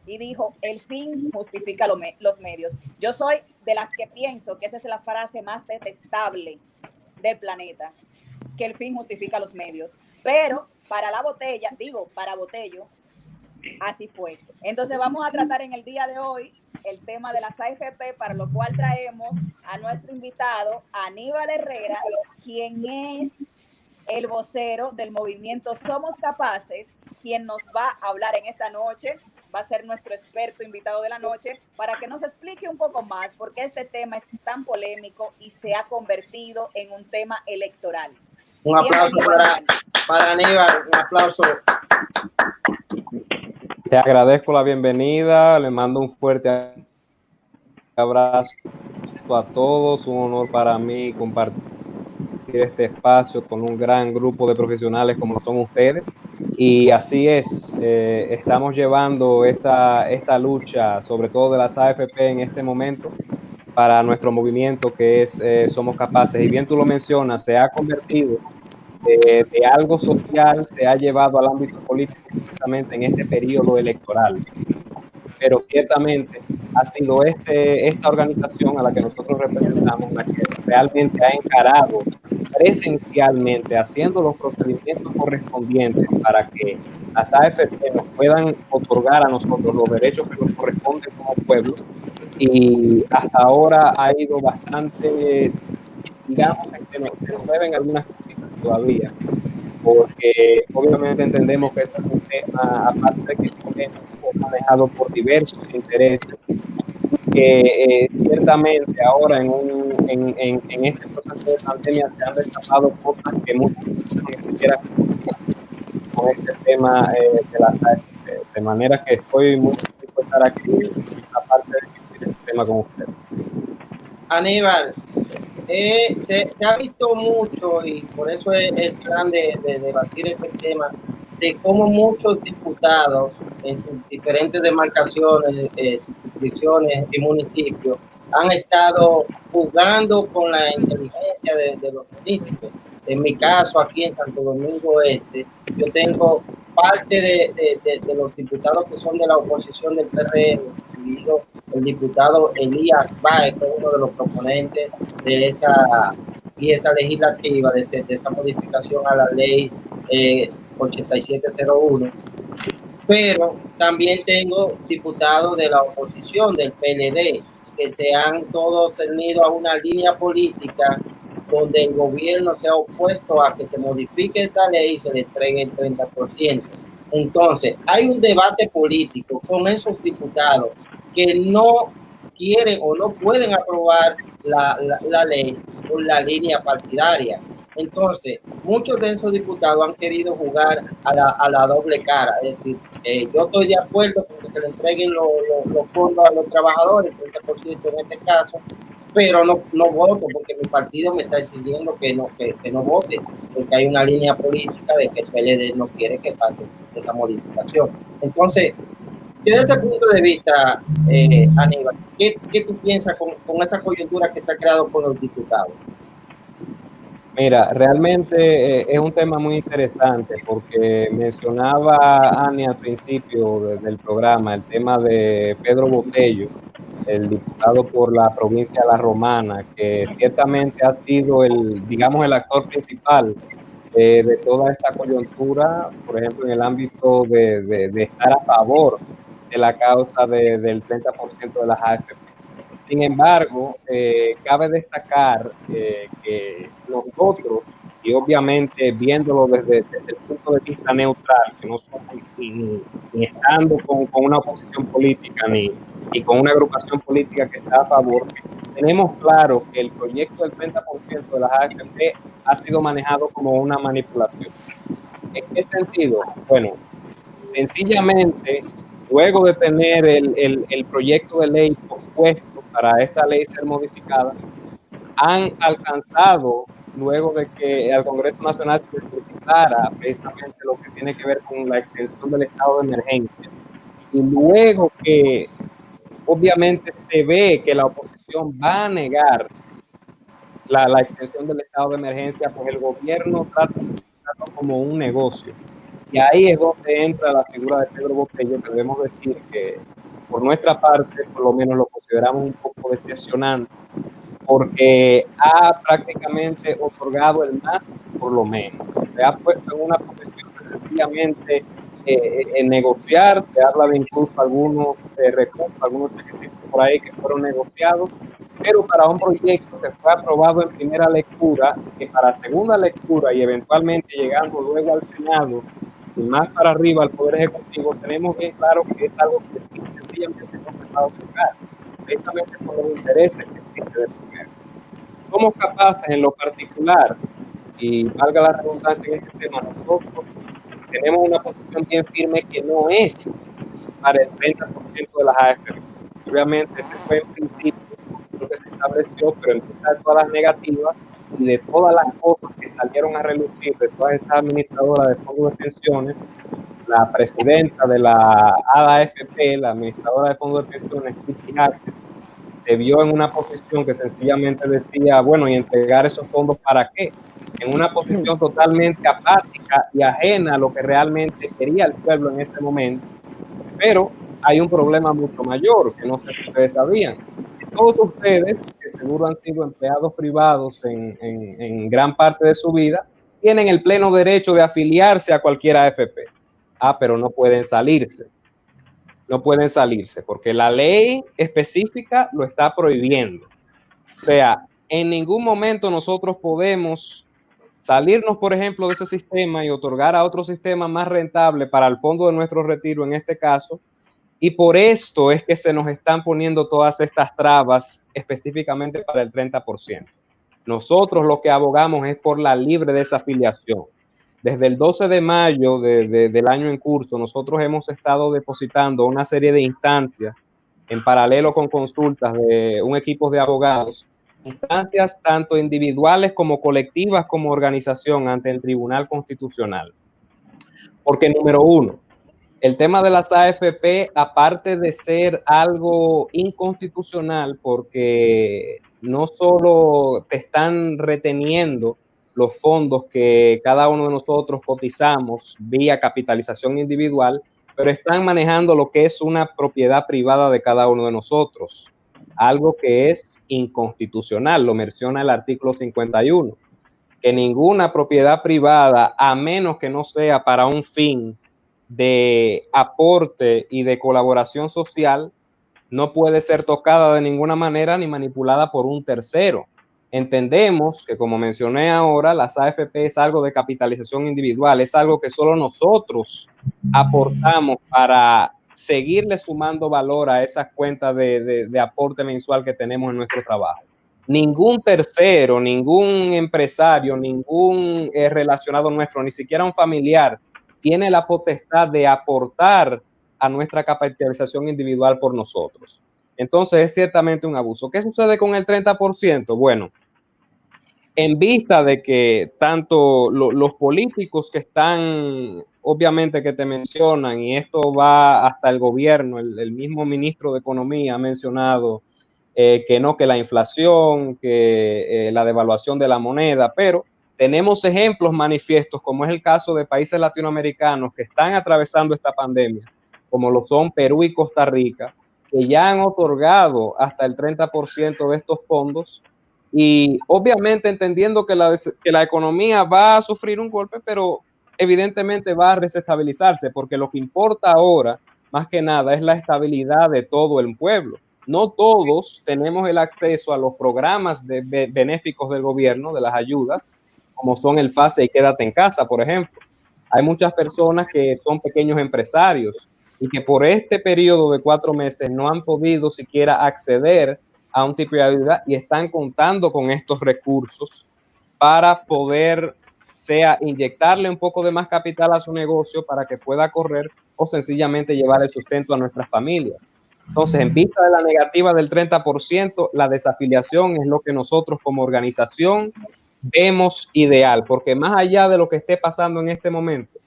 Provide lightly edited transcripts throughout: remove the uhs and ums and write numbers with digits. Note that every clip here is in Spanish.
y dijo, el fin justifica los medios. Yo soy de las que pienso que esa es la frase más detestable del planeta, que el fin justifica los medios. Pero para la botella, digo, para Botello, así fue. Entonces vamos a tratar en el día de hoy el tema de las AFP, para lo cual traemos a nuestro invitado, Aníbal Herrera, quien es el vocero del movimiento Somos Capaces, quien nos va a hablar en esta noche, va a ser nuestro experto invitado de la noche, para que nos explique un poco más por qué este tema es tan polémico y se ha convertido en un tema electoral. Un aplauso para Aníbal, un aplauso. Le agradezco la bienvenida, le mando un fuerte abrazo a todos, un honor para mí compartir este espacio con un gran grupo de profesionales como son ustedes, y así es, estamos llevando esta lucha, sobre todo de las AFP en este momento, para nuestro movimiento que es Somos Capaces, y bien tú lo mencionas, se ha convertido de algo social, se ha llevado al ámbito político precisamente en este periodo electoral. Pero ciertamente ha sido esta organización a la que nosotros representamos la que realmente ha encarado presencialmente, haciendo los procedimientos correspondientes para que las AFP nos puedan otorgar a nosotros los derechos que nos corresponden como pueblo, y hasta ahora ha ido bastante, digamos que se nos deben algunas cositas todavía, porque obviamente entendemos que este es un tema, aparte de que es manejado por diversos intereses, que ciertamente ahora en este proceso de pandemia se han destapado cosas que muchas personas ni siquiera con este tema de las AFP, de manera que estoy muy feliz de estar aquí, aparte de discutir este tema con ustedes. Aníbal, se ha visto mucho, y por eso es el plan de debatir este tema, de cómo muchos diputados en sus diferentes demarcaciones, circunscripciones y municipios han estado jugando con la inteligencia de los municipios. En mi caso, aquí en Santo Domingo Este, yo tengo parte de los diputados que son de la oposición del PRM, incluido el diputado Elías Báez, que es uno de los proponentes de esa pieza legislativa, de esa modificación a la ley 8701. Pero también tengo diputados de la oposición del PLD, que se han todos unido a una línea política donde el gobierno se ha opuesto a que se modifique esta ley y se le entregue el 30%. Entonces, hay un debate político con esos diputados que no quieren o no pueden aprobar la ley por la línea partidaria. Entonces, muchos de esos diputados han querido jugar a la doble cara, es decir, yo estoy de acuerdo con que se le entreguen los fondos a los trabajadores, el 30% en este caso, pero no voto porque mi partido me está exigiendo que no vote, porque hay una línea política de que el PLD no quiere que pase esa modificación. Entonces, desde ese punto de vista, Aníbal, ¿qué tú piensas con esa coyuntura que se ha creado con los diputados? Mira, realmente es un tema muy interesante, porque mencionaba Ani al principio del programa el tema de Pedro Botello, el diputado por la provincia de La Romana, que ciertamente ha sido digamos, el actor principal de toda esta coyuntura, por ejemplo, en el ámbito de estar a favor de la causa del 30% de las AFP. Sin embargo, cabe destacar que nosotros, y obviamente viéndolo desde el punto de vista neutral, que no somos ni estando con una oposición política ni con una agrupación política que está a favor, tenemos claro que el proyecto del 30% de las AFP ha sido manejado como una manipulación. ¿En qué sentido? Bueno, sencillamente, luego de tener el proyecto de ley propuesto para esta ley ser modificada, han alcanzado, luego de que al Congreso Nacional se solicitara precisamente lo que tiene que ver con la extensión del estado de emergencia, y luego que obviamente se ve que la oposición va a negar la extensión del estado de emergencia, pues el gobierno trata como un negocio Y ahí es donde entra la figura de Pedro Botello, que debemos decir que por nuestra parte, por lo menos lo consideramos un poco decepcionante, porque ha prácticamente otorgado el más por lo menos. Se ha puesto en una posición de sencillamente en negociar, se habla de incluso algunos recursos, algunos requisitos por ahí que fueron negociados, pero para un proyecto que fue aprobado en primera lectura, que para segunda lectura y eventualmente llegando luego al Senado y más para arriba al Poder Ejecutivo, tenemos bien claro que es algo que sencillamente no se va a otorgar, precisamente por los intereses que existen de primero. Somos capaces en lo particular, y valga la redundancia en este tema, nosotros tenemos una posición bien firme que no es para el 30% de las AFP. Obviamente ese fue en principio lo que se estableció, pero en vista de todas las negativas y de todas las cosas que salieron a relucir de todas estas administradoras de fondos de pensiones, la presidenta de la AFP, la administradora de fondos de pensiones, Chrissy Harker, se vio en una posición que sencillamente decía, bueno, ¿y entregar esos fondos para qué? En una posición totalmente apática y ajena a lo que realmente quería el pueblo en ese momento. Pero hay un problema mucho mayor, que no sé si ustedes sabían. Todos ustedes, que seguro han sido empleados privados en gran parte de su vida, tienen el pleno derecho de afiliarse a cualquier AFP. Pero no pueden salirse. No pueden salirse porque la ley específica lo está prohibiendo. O sea, en ningún momento nosotros podemos salirnos, por ejemplo, de ese sistema y otorgar a otro sistema más rentable para el fondo de nuestro retiro en este caso. Y por esto es que se nos están poniendo todas estas trabas específicamente para el 30%. Nosotros lo que abogamos es por la libre desafiliación. Desde el 12 de mayo del año en curso, nosotros hemos estado depositando una serie de instancias en paralelo con consultas de un equipo de abogados, instancias tanto individuales como colectivas como organización ante el Tribunal Constitucional. Porque número uno, el tema de las AFP, aparte de ser algo inconstitucional, porque no solo te están reteniendo los fondos que cada uno de nosotros cotizamos vía capitalización individual, pero están manejando lo que es una propiedad privada de cada uno de nosotros, algo que es inconstitucional, lo menciona el artículo 51, que ninguna propiedad privada, a menos que no sea para un fin de aporte y de colaboración social, no puede ser tocada de ninguna manera ni manipulada por un tercero. Entendemos que, como mencioné ahora, las AFP es algo de capitalización individual, es algo que solo nosotros aportamos para seguirle sumando valor a esas cuentas de aporte mensual que tenemos en nuestro trabajo. Ningún tercero, ningún empresario, ningún relacionado nuestro, ni siquiera un familiar, tiene la potestad de aportar a nuestra capitalización individual por nosotros. Entonces es ciertamente un abuso. ¿Qué sucede con el 30%? Bueno, en vista de que tanto los políticos que están, obviamente que te mencionan, y esto va hasta el gobierno, el mismo ministro de Economía ha mencionado que no, que la inflación, que la devaluación de la moneda, pero tenemos ejemplos manifiestos, como es el caso de países latinoamericanos que están atravesando esta pandemia, como lo son Perú y Costa Rica, que ya han otorgado hasta el 30% de estos fondos y obviamente entendiendo que la economía va a sufrir un golpe, pero evidentemente va a desestabilizarse, porque lo que importa ahora, más que nada, es la estabilidad de todo el pueblo. No todos tenemos el acceso a los programas benéficos del gobierno, de las ayudas, como son el FASE y Quédate en Casa, por ejemplo. Hay muchas personas que son pequeños empresarios y que por este periodo de 4 meses no han podido siquiera acceder a un tipo de ayuda y están contando con estos recursos para poder, sea inyectarle un poco de más capital a su negocio para que pueda correr o sencillamente llevar el sustento a nuestras familias. Entonces, en vista de la negativa del 30%, la desafiliación es lo que nosotros como organización vemos ideal, porque más allá de lo que esté pasando en este momento,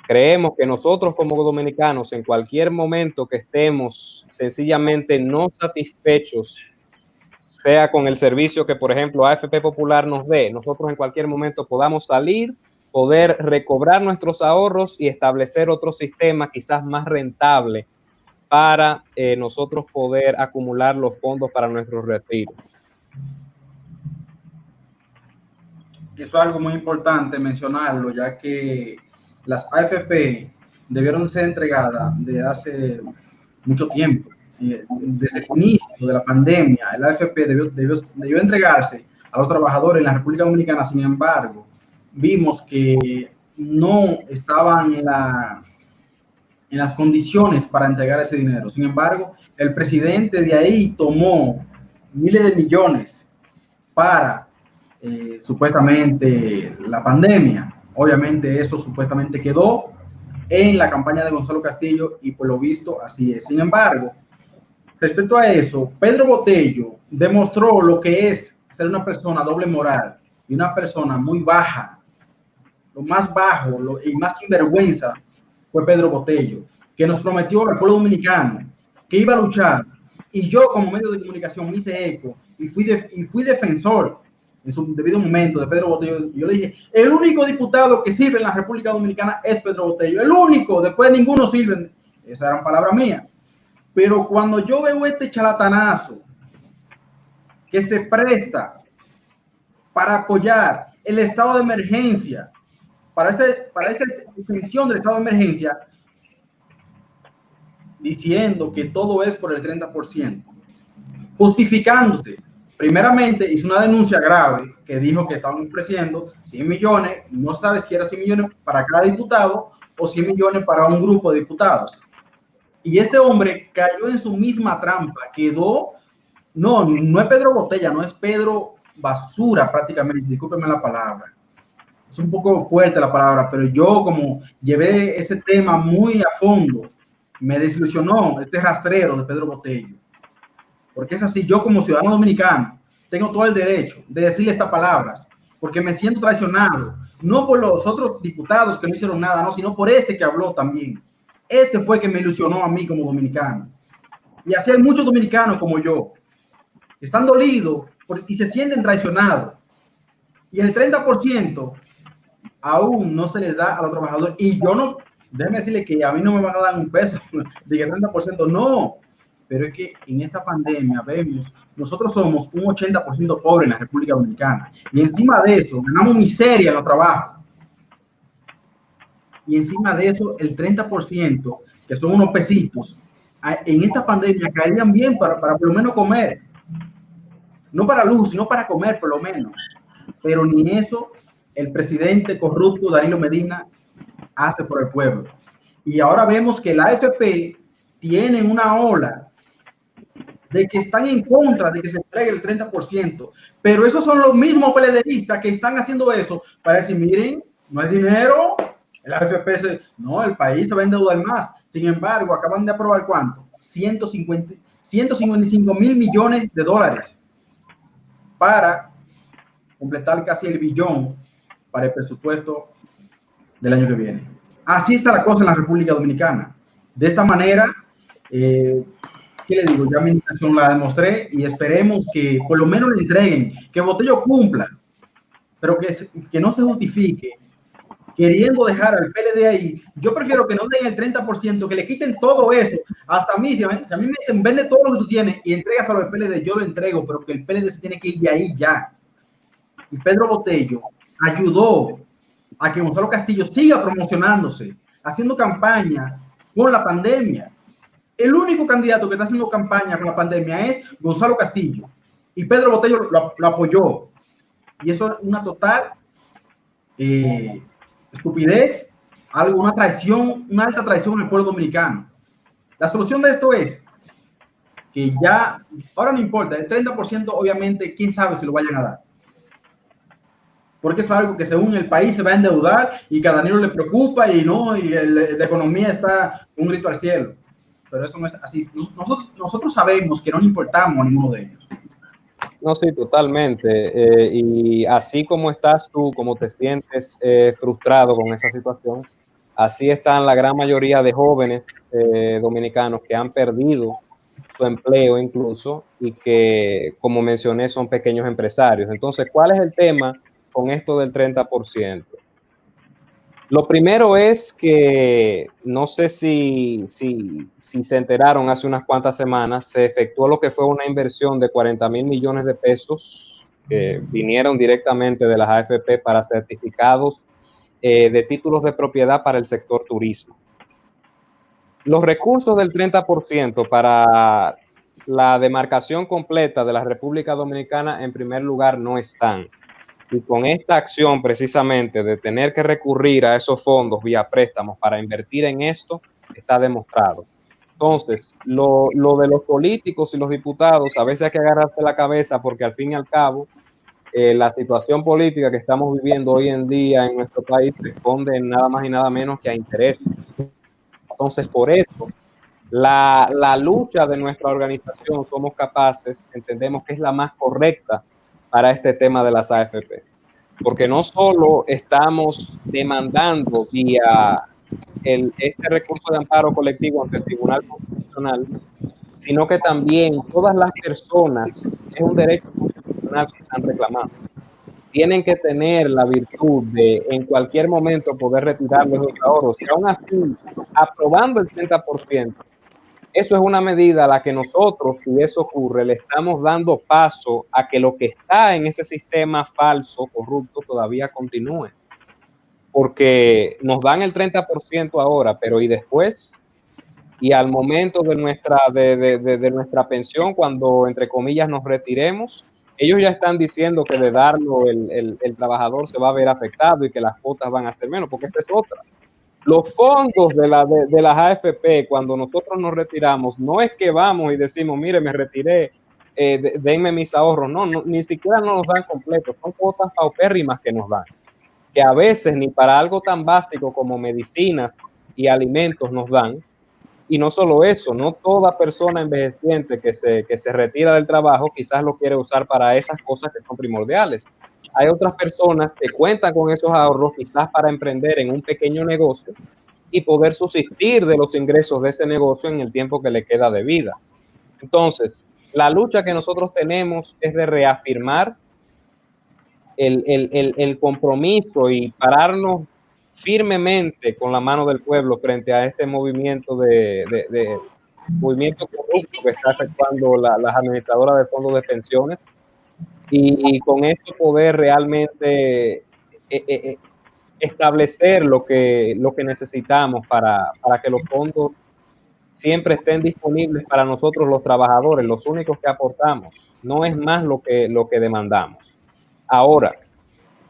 creemos que nosotros como dominicanos, en cualquier momento que estemos sencillamente no satisfechos, sea con el servicio que, por ejemplo, AFP Popular nos dé, nosotros en cualquier momento podamos salir poder recobrar nuestros ahorros y establecer otro sistema quizás más rentable para nosotros poder acumular los fondos para nuestros retiros. Eso es algo muy importante mencionarlo, ya que las AFP debieron ser entregadas desde hace mucho tiempo. Desde el inicio de la pandemia, el AFP debió entregarse a los trabajadores en la República Dominicana. Sin embargo, vimos que no estaban en las condiciones para entregar ese dinero. Sin embargo, el presidente de ahí tomó miles de millones para supuestamente la pandemia. Obviamente eso supuestamente quedó en la campaña de Gonzalo Castillo y por lo visto así es. Sin embargo, respecto a eso, Pedro Botello demostró lo que es ser una persona doble moral y una persona muy baja. Lo más bajo y más sinvergüenza fue Pedro Botello, que nos prometió al pueblo dominicano que iba a luchar, y yo como medio de comunicación me hice eco y fui defensor en su debido momento de Pedro Botello. Yo le dije, el único diputado que sirve en la República Dominicana es Pedro Botello, el único, después ninguno sirve. Esa era palabra mía. Pero cuando yo veo este charlatanazo que se presta para apoyar el estado de emergencia, para esta definición del estado de emergencia, diciendo que todo es por el 30%, justificándose. Primeramente hizo una denuncia grave que dijo que estaban ofreciendo 100 millones, no sabe si era 100 millones para cada diputado o 100 millones para un grupo de diputados. Y este hombre cayó en su misma trampa, no es Pedro Botella, no es Pedro Basura prácticamente, discúlpenme la palabra. Es un poco fuerte la palabra, pero yo como llevé ese tema muy a fondo, me desilusionó este rastrero de Pedro Botello. Porque es así, yo como ciudadano dominicano tengo todo el derecho de decirle estas palabras, porque me siento traicionado, no por los otros diputados que no hicieron nada, no, sino por este que habló también. Este fue que me ilusionó a mí como dominicano. Y así hay muchos dominicanos como yo, que están dolidos y se sienten traicionados. Y el 30% aún no se les da a los trabajadores. Y yo no, déjeme decirle que a mí no me van a dar un peso de que 30%, no. Pero es que en esta pandemia vemos, nosotros somos un 80% pobre en la República Dominicana. Y encima de eso, ganamos miseria en los trabajos. Y encima de eso, el 30%, que son unos pesitos, en esta pandemia caerían bien para por lo menos comer. No para lujo, sino para comer por lo menos. Pero ni eso el presidente corrupto Danilo Medina hace por el pueblo. Y ahora vemos que la AFP tiene una ola de que están en contra de que se entregue el 30%, pero esos son los mismos PLDistas que están haciendo eso para decir, miren, no hay dinero, el AFP no, el país se va a endeudar más. Sin embargo, acaban de aprobar ¿cuánto? 155 mil millones de dólares para completar casi el billón para el presupuesto del año que viene. Así está la cosa en la República Dominicana. De esta manera, ¿qué le digo? Ya mi intención la demostré y esperemos que por lo menos le entreguen, que Botello cumpla, pero que no se justifique queriendo dejar al PLD ahí. Yo prefiero que no den el 30%, que le quiten todo eso. Hasta a mí, si a mí me dicen, vende todo lo que tú tienes y entregaselo al PLD, yo lo entrego, pero que el PLD se tiene que ir de ahí ya. Y Pedro Botello ayudó a que Gonzalo Castillo siga promocionándose, haciendo campaña con la pandemia. El único candidato que está haciendo campaña con la pandemia es Gonzalo Castillo. Y Pedro Botello lo apoyó. Y eso es una total estupidez, una traición, una alta traición al pueblo dominicano. La solución de esto es que ya, ahora no importa, el 30% obviamente, quién sabe si lo vayan a dar. Porque es algo que según el país se va a endeudar y que a Danilo le preocupa y la economía está un grito al cielo. Pero eso no es así. Nosotros sabemos que no le importamos a ninguno de ellos. No, sí, totalmente. Y así como estás tú, como te sientes frustrado con esa situación, así están la gran mayoría de jóvenes dominicanos que han perdido su empleo incluso y que, como mencioné, son pequeños empresarios. Entonces, ¿cuál es el tema con esto del 30%? Lo primero es que, no sé si se enteraron hace unas cuantas semanas, se efectuó lo que fue una inversión de 40,000 millones de pesos que vinieron directamente de las AFP para certificados de títulos de propiedad para el sector turismo. Los recursos del 30% para la demarcación completa de la República Dominicana, en primer lugar, no están. Y con esta acción precisamente de tener que recurrir a esos fondos vía préstamos para invertir en esto, está demostrado. Entonces, lo de los políticos y los diputados, a veces hay que agarrarse la cabeza porque al fin y al cabo, la situación política que estamos viviendo hoy en día en nuestro país responde nada más y nada menos que a intereses. Entonces, por eso, la lucha de nuestra organización Somos Capaces, entendemos que es la más correcta para este tema de las AFP, porque no solo estamos demandando vía este recurso de amparo colectivo ante el Tribunal Constitucional, sino que también todas las personas, es un derecho constitucional que están reclamando, tienen que tener la virtud de en cualquier momento poder retirar los ahorros, y aún así, aprobando el 30%, eso es una medida a la que nosotros, si eso ocurre, le estamos dando paso a que lo que está en ese sistema falso, corrupto, todavía continúe. Porque nos dan el 30% ahora, pero ¿y después? Y al momento de nuestra pensión, cuando, entre comillas, nos retiremos, ellos ya están diciendo que de darlo el trabajador se va a ver afectado y que las cuotas van a ser menos, porque esta es otra. Los fondos de las AFP, cuando nosotros nos retiramos, no es que vamos y decimos, mire, me retiré, denme mis ahorros. No, ni siquiera nos dan completos. Son cuotas paupérrimas que nos dan, que a veces ni para algo tan básico como medicinas y alimentos nos dan. Y no solo eso, no toda persona envejeciente que se retira del trabajo quizás lo quiere usar para esas cosas que son primordiales. Hay otras personas que cuentan con esos ahorros quizás para emprender en un pequeño negocio y poder subsistir de los ingresos de ese negocio en el tiempo que le queda de vida. Entonces, la lucha que nosotros tenemos es de reafirmar el compromiso y pararnos firmemente con la mano del pueblo frente a este movimiento movimiento corrupto que está efectuando las administradoras de fondos de pensiones, y con esto poder realmente establecer lo que necesitamos para que los fondos siempre estén disponibles para nosotros los trabajadores, los únicos que aportamos. No es más lo que demandamos. Ahora,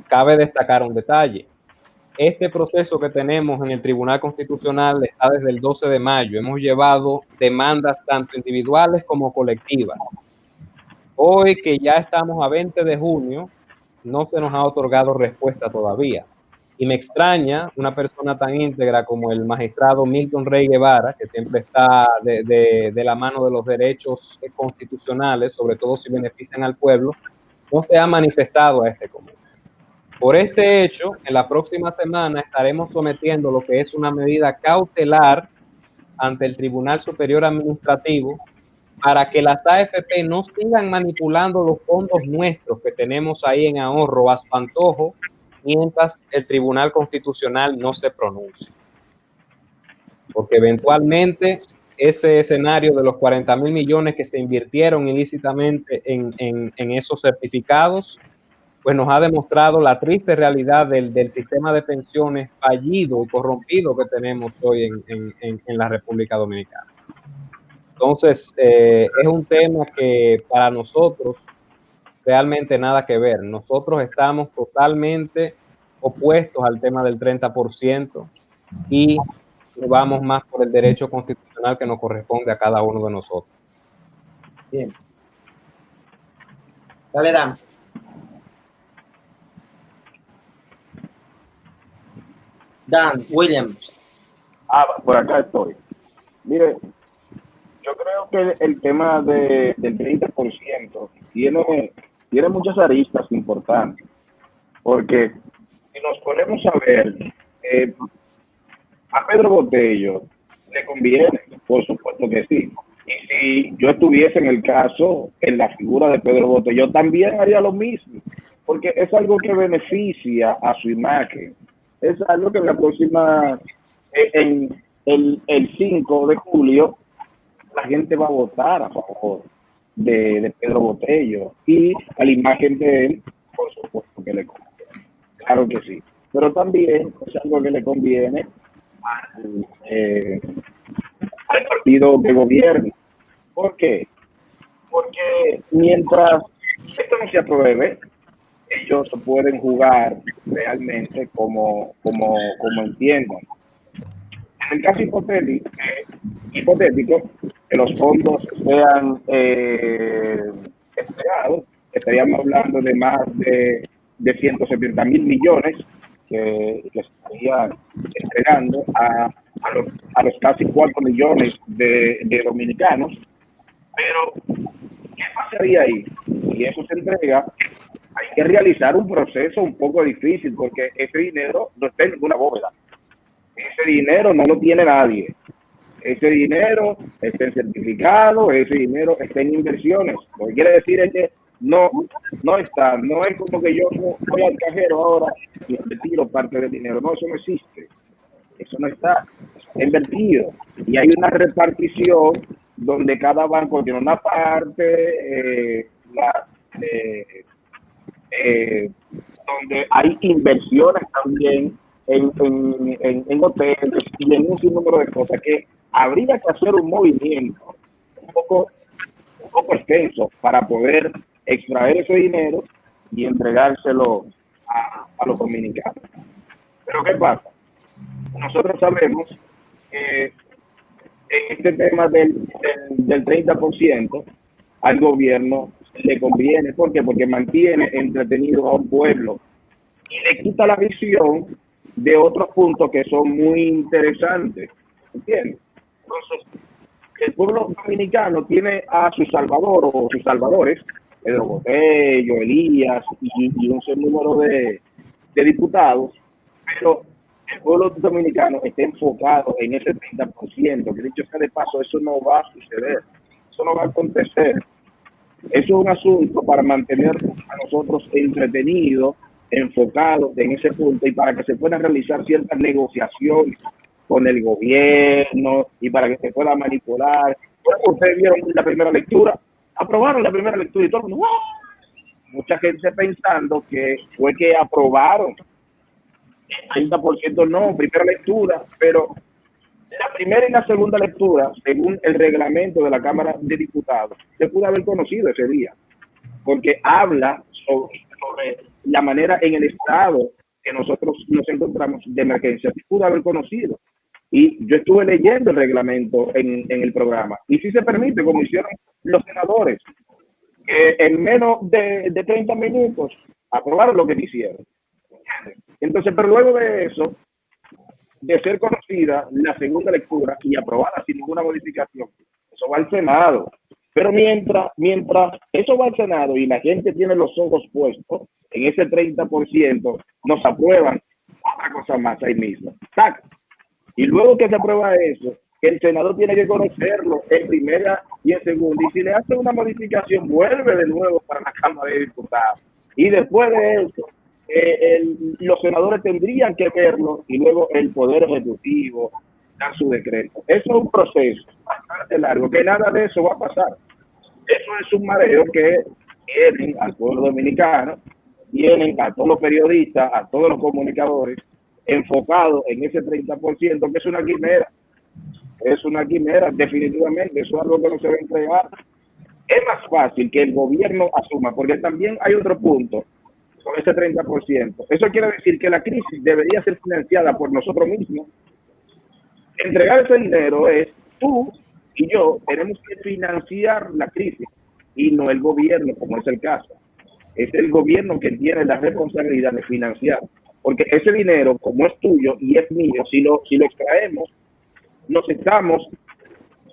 cabe destacar un detalle. Este proceso que tenemos en el Tribunal Constitucional está desde el 12 de mayo. Hemos llevado demandas tanto individuales como colectivas. Hoy, que ya estamos a 20 de junio, no se nos ha otorgado respuesta todavía. Y me extraña una persona tan íntegra como el magistrado Milton Rey Guevara, que siempre está de la mano de los derechos constitucionales, sobre todo si benefician al pueblo, no se ha manifestado a este comité. Por este hecho, en la próxima semana estaremos sometiendo lo que es una medida cautelar ante el Tribunal Superior Administrativo para que las AFP no sigan manipulando los fondos nuestros que tenemos ahí en ahorro a su antojo mientras el Tribunal Constitucional no se pronuncie. Porque eventualmente ese escenario de los 40,000 millones que se invirtieron ilícitamente en esos certificados, pues nos ha demostrado la triste realidad del sistema de pensiones fallido y corrompido que tenemos hoy en la República Dominicana. Entonces, es un tema que para nosotros realmente nada que ver. Nosotros estamos totalmente opuestos al tema del 30% y vamos más por el derecho constitucional que nos corresponde a cada uno de nosotros. Bien. Dale, Dan. Dan Williams. Por acá estoy. Mire, yo creo que el tema del 30% tiene muchas aristas importantes, porque si nos ponemos a ver, a Pedro Botello le conviene, por supuesto que sí. Y si yo estuviese en el caso, en la figura de Pedro Botello, también haría lo mismo, porque es algo que beneficia a su imagen. es algo que en la próxima, en el 5 de julio, la gente va a votar a favor de Pedro Botello y a la imagen de él, por supuesto que le conviene. Claro que sí. Pero también es algo que le conviene al partido de gobierno. ¿Por qué? Porque mientras esto no se apruebe, ellos pueden jugar realmente como entiendan. En el caso hipotético que los fondos sean entregados, estaríamos hablando de más de 170.000 millones que estarían entregando a los casi 4 millones de dominicanos. Pero, ¿qué pasaría ahí? Si eso se entrega, hay que realizar un proceso un poco difícil porque ese dinero no está en ninguna bóveda. Ese dinero no lo tiene nadie. Ese dinero está en certificado, ese dinero está en inversiones. Lo que quiere decir es que no está, no es como que yo voy al cajero ahora y retiro parte del dinero. No, eso no existe. Eso no está invertido. Y hay una repartición donde cada banco tiene una parte, donde hay inversiones también en hoteles y en un sinnúmero de cosas que habría que hacer un movimiento un poco extenso para poder extraer ese dinero y entregárselo a los dominicanos. Pero ¿qué pasa? Nosotros sabemos que en este tema del 30% al gobierno le conviene. ¿Por qué? Porque mantiene entretenido a un pueblo y le quita la visión de otros puntos que son muy interesantes. ¿Entiendes? Entonces, el pueblo dominicano tiene a su salvador o sus salvadores, Pedro Botello, Elías y un sinnúmero de diputados, pero el pueblo dominicano está enfocado en ese 30%, que dicho sea de paso, eso no va a suceder, eso no va a acontecer. Eso es un asunto para mantener a nosotros entretenidos, enfocados en ese punto y para que se puedan realizar ciertas negociaciones con el gobierno y para que se pueda manipular. Por eso ustedes vieron la primera lectura, aprobaron la primera lectura y todo el mundo, ¡wow! Mucha gente pensando que fue que aprobaron 30% no, primera lectura, pero la primera y la segunda lectura, según el reglamento de la Cámara de Diputados, se pudo haber conocido ese día, porque habla sobre la manera en el estado que nosotros nos encontramos de emergencia, se pudo haber conocido. Y yo estuve leyendo el reglamento en el programa, y si se permite, como hicieron los senadores, que en menos de 30 minutos aprobaron lo que hicieron. Entonces, pero luego de eso, de ser conocida la segunda lectura y aprobada sin ninguna modificación, eso va al Senado. Pero mientras eso va al Senado y la gente tiene los ojos puestos en ese 30%, nos aprueban otra cosa más ahí mismo. ¡Tac! Y luego que se aprueba eso, el Senado tiene que conocerlo en primera y en segunda. Y si le hace una modificación, vuelve de nuevo para la Cámara de Diputados. Y después de eso, los senadores tendrían que verlo y luego el Poder Ejecutivo da su decreto. Eso es un proceso bastante largo, que nada de eso va a pasar. Eso es un mareo que tienen al pueblo dominicano, tienen a todos los periodistas, a todos los comunicadores enfocados en ese 30%, que es una quimera. Es una quimera, definitivamente. Eso es algo que no se va a entregar. Es más fácil que el gobierno asuma, porque también hay otro punto con ese 30%. Eso quiere decir que la crisis debería ser financiada por nosotros mismos. Entregar ese dinero es tú y yo tenemos que financiar la crisis y no el gobierno, como es el caso. Es el gobierno que tiene la responsabilidad de financiar, porque ese dinero, como es tuyo y es mío, si lo extraemos, nos estamos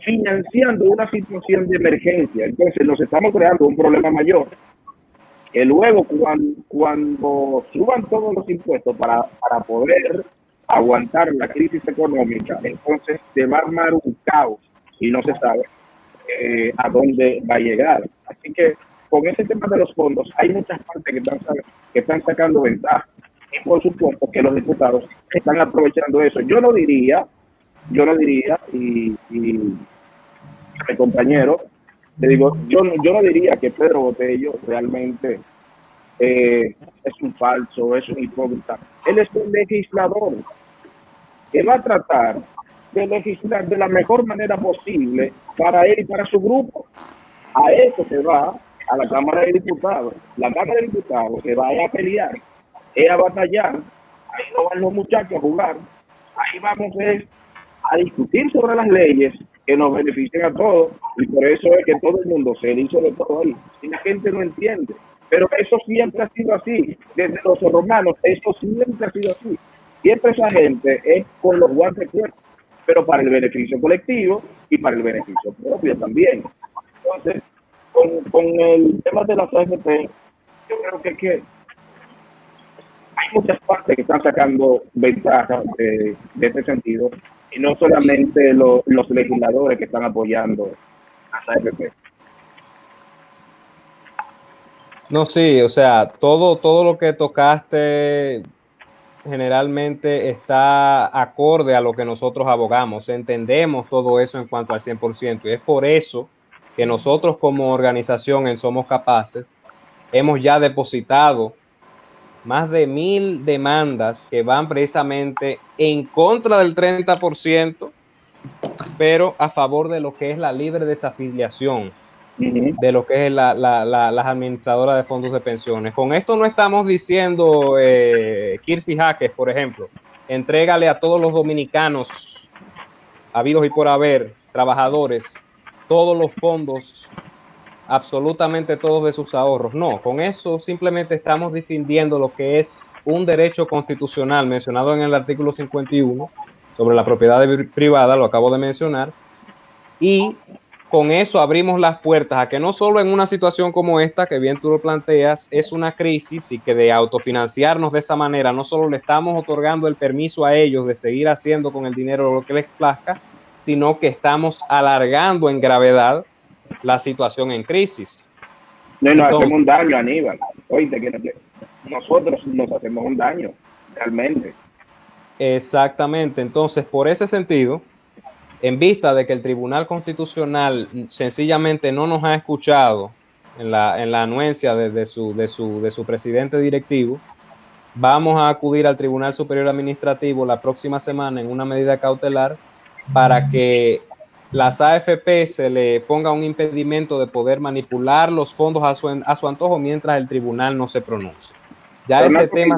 financiando una situación de emergencia. Entonces nos estamos creando un problema mayor. Que luego cuando suban todos los impuestos para poder aguantar la crisis económica, entonces se va a armar un caos y no se sabe a dónde va a llegar. Así que con ese tema de los fondos hay muchas partes que están sacando ventaja. Y por supuesto que los diputados están aprovechando eso. Yo no diría, y mi compañero, te digo, yo no diría que Pedro Botello realmente es un falso, es un hipócrita. Él es un legislador que va a tratar de legislar de la mejor manera posible para él y para su grupo. A eso se va a la Cámara de Diputados. La Cámara de Diputados se va a pelear, a batallar. Ahí no van los muchachos a jugar. Ahí vamos a discutir sobre las leyes que nos beneficien a todos. Y por eso es que todo el mundo se hizo de todo ahí. Y la gente no entiende. Pero eso siempre ha sido así. Desde los romanos, eso siempre ha sido así. Siempre esa gente es con los guantes puestos, pero para el beneficio colectivo y para el beneficio propio también. Entonces, con el tema de las AFP, yo creo que hay muchas partes que están sacando ventajas de este sentido, y no solamente los legisladores que están apoyando a las AFP. No, sí, o sea, todo lo que tocaste generalmente está acorde a lo que nosotros abogamos. Entendemos todo eso en cuanto al 100%, y es por eso que nosotros como organización en Somos Capaces hemos ya depositado más de 1,000 demandas que van precisamente en contra del 30%, pero a favor de lo que es la libre desafiliación de lo que es las administradoras de fondos de pensiones. Con esto no estamos diciendo, Kirsi Jaques, por ejemplo, entrégale a todos los dominicanos habidos y por haber, trabajadores, todos los fondos, absolutamente todos de sus ahorros. No, con eso simplemente estamos defendiendo lo que es un derecho constitucional mencionado en el artículo 51 sobre la propiedad privada, lo acabo de mencionar, y con eso abrimos las puertas a que no solo en una situación como esta, que bien tú lo planteas, es una crisis, y que de autofinanciarnos de esa manera no solo le estamos otorgando el permiso a ellos de seguir haciendo con el dinero lo que les plazca, sino que estamos alargando en gravedad la situación en crisis. No, nos hacemos un daño, Aníbal. Oíste, que nosotros nos hacemos un daño, realmente. Exactamente. Entonces, por ese sentido, en vista de que el Tribunal Constitucional sencillamente no nos ha escuchado en la anuencia de su presidente directivo, vamos a acudir al Tribunal Superior Administrativo la próxima semana en una medida cautelar para que las AFP se le ponga un impedimento de poder manipular los fondos a su antojo mientras el tribunal no se pronuncie. Ya ese tema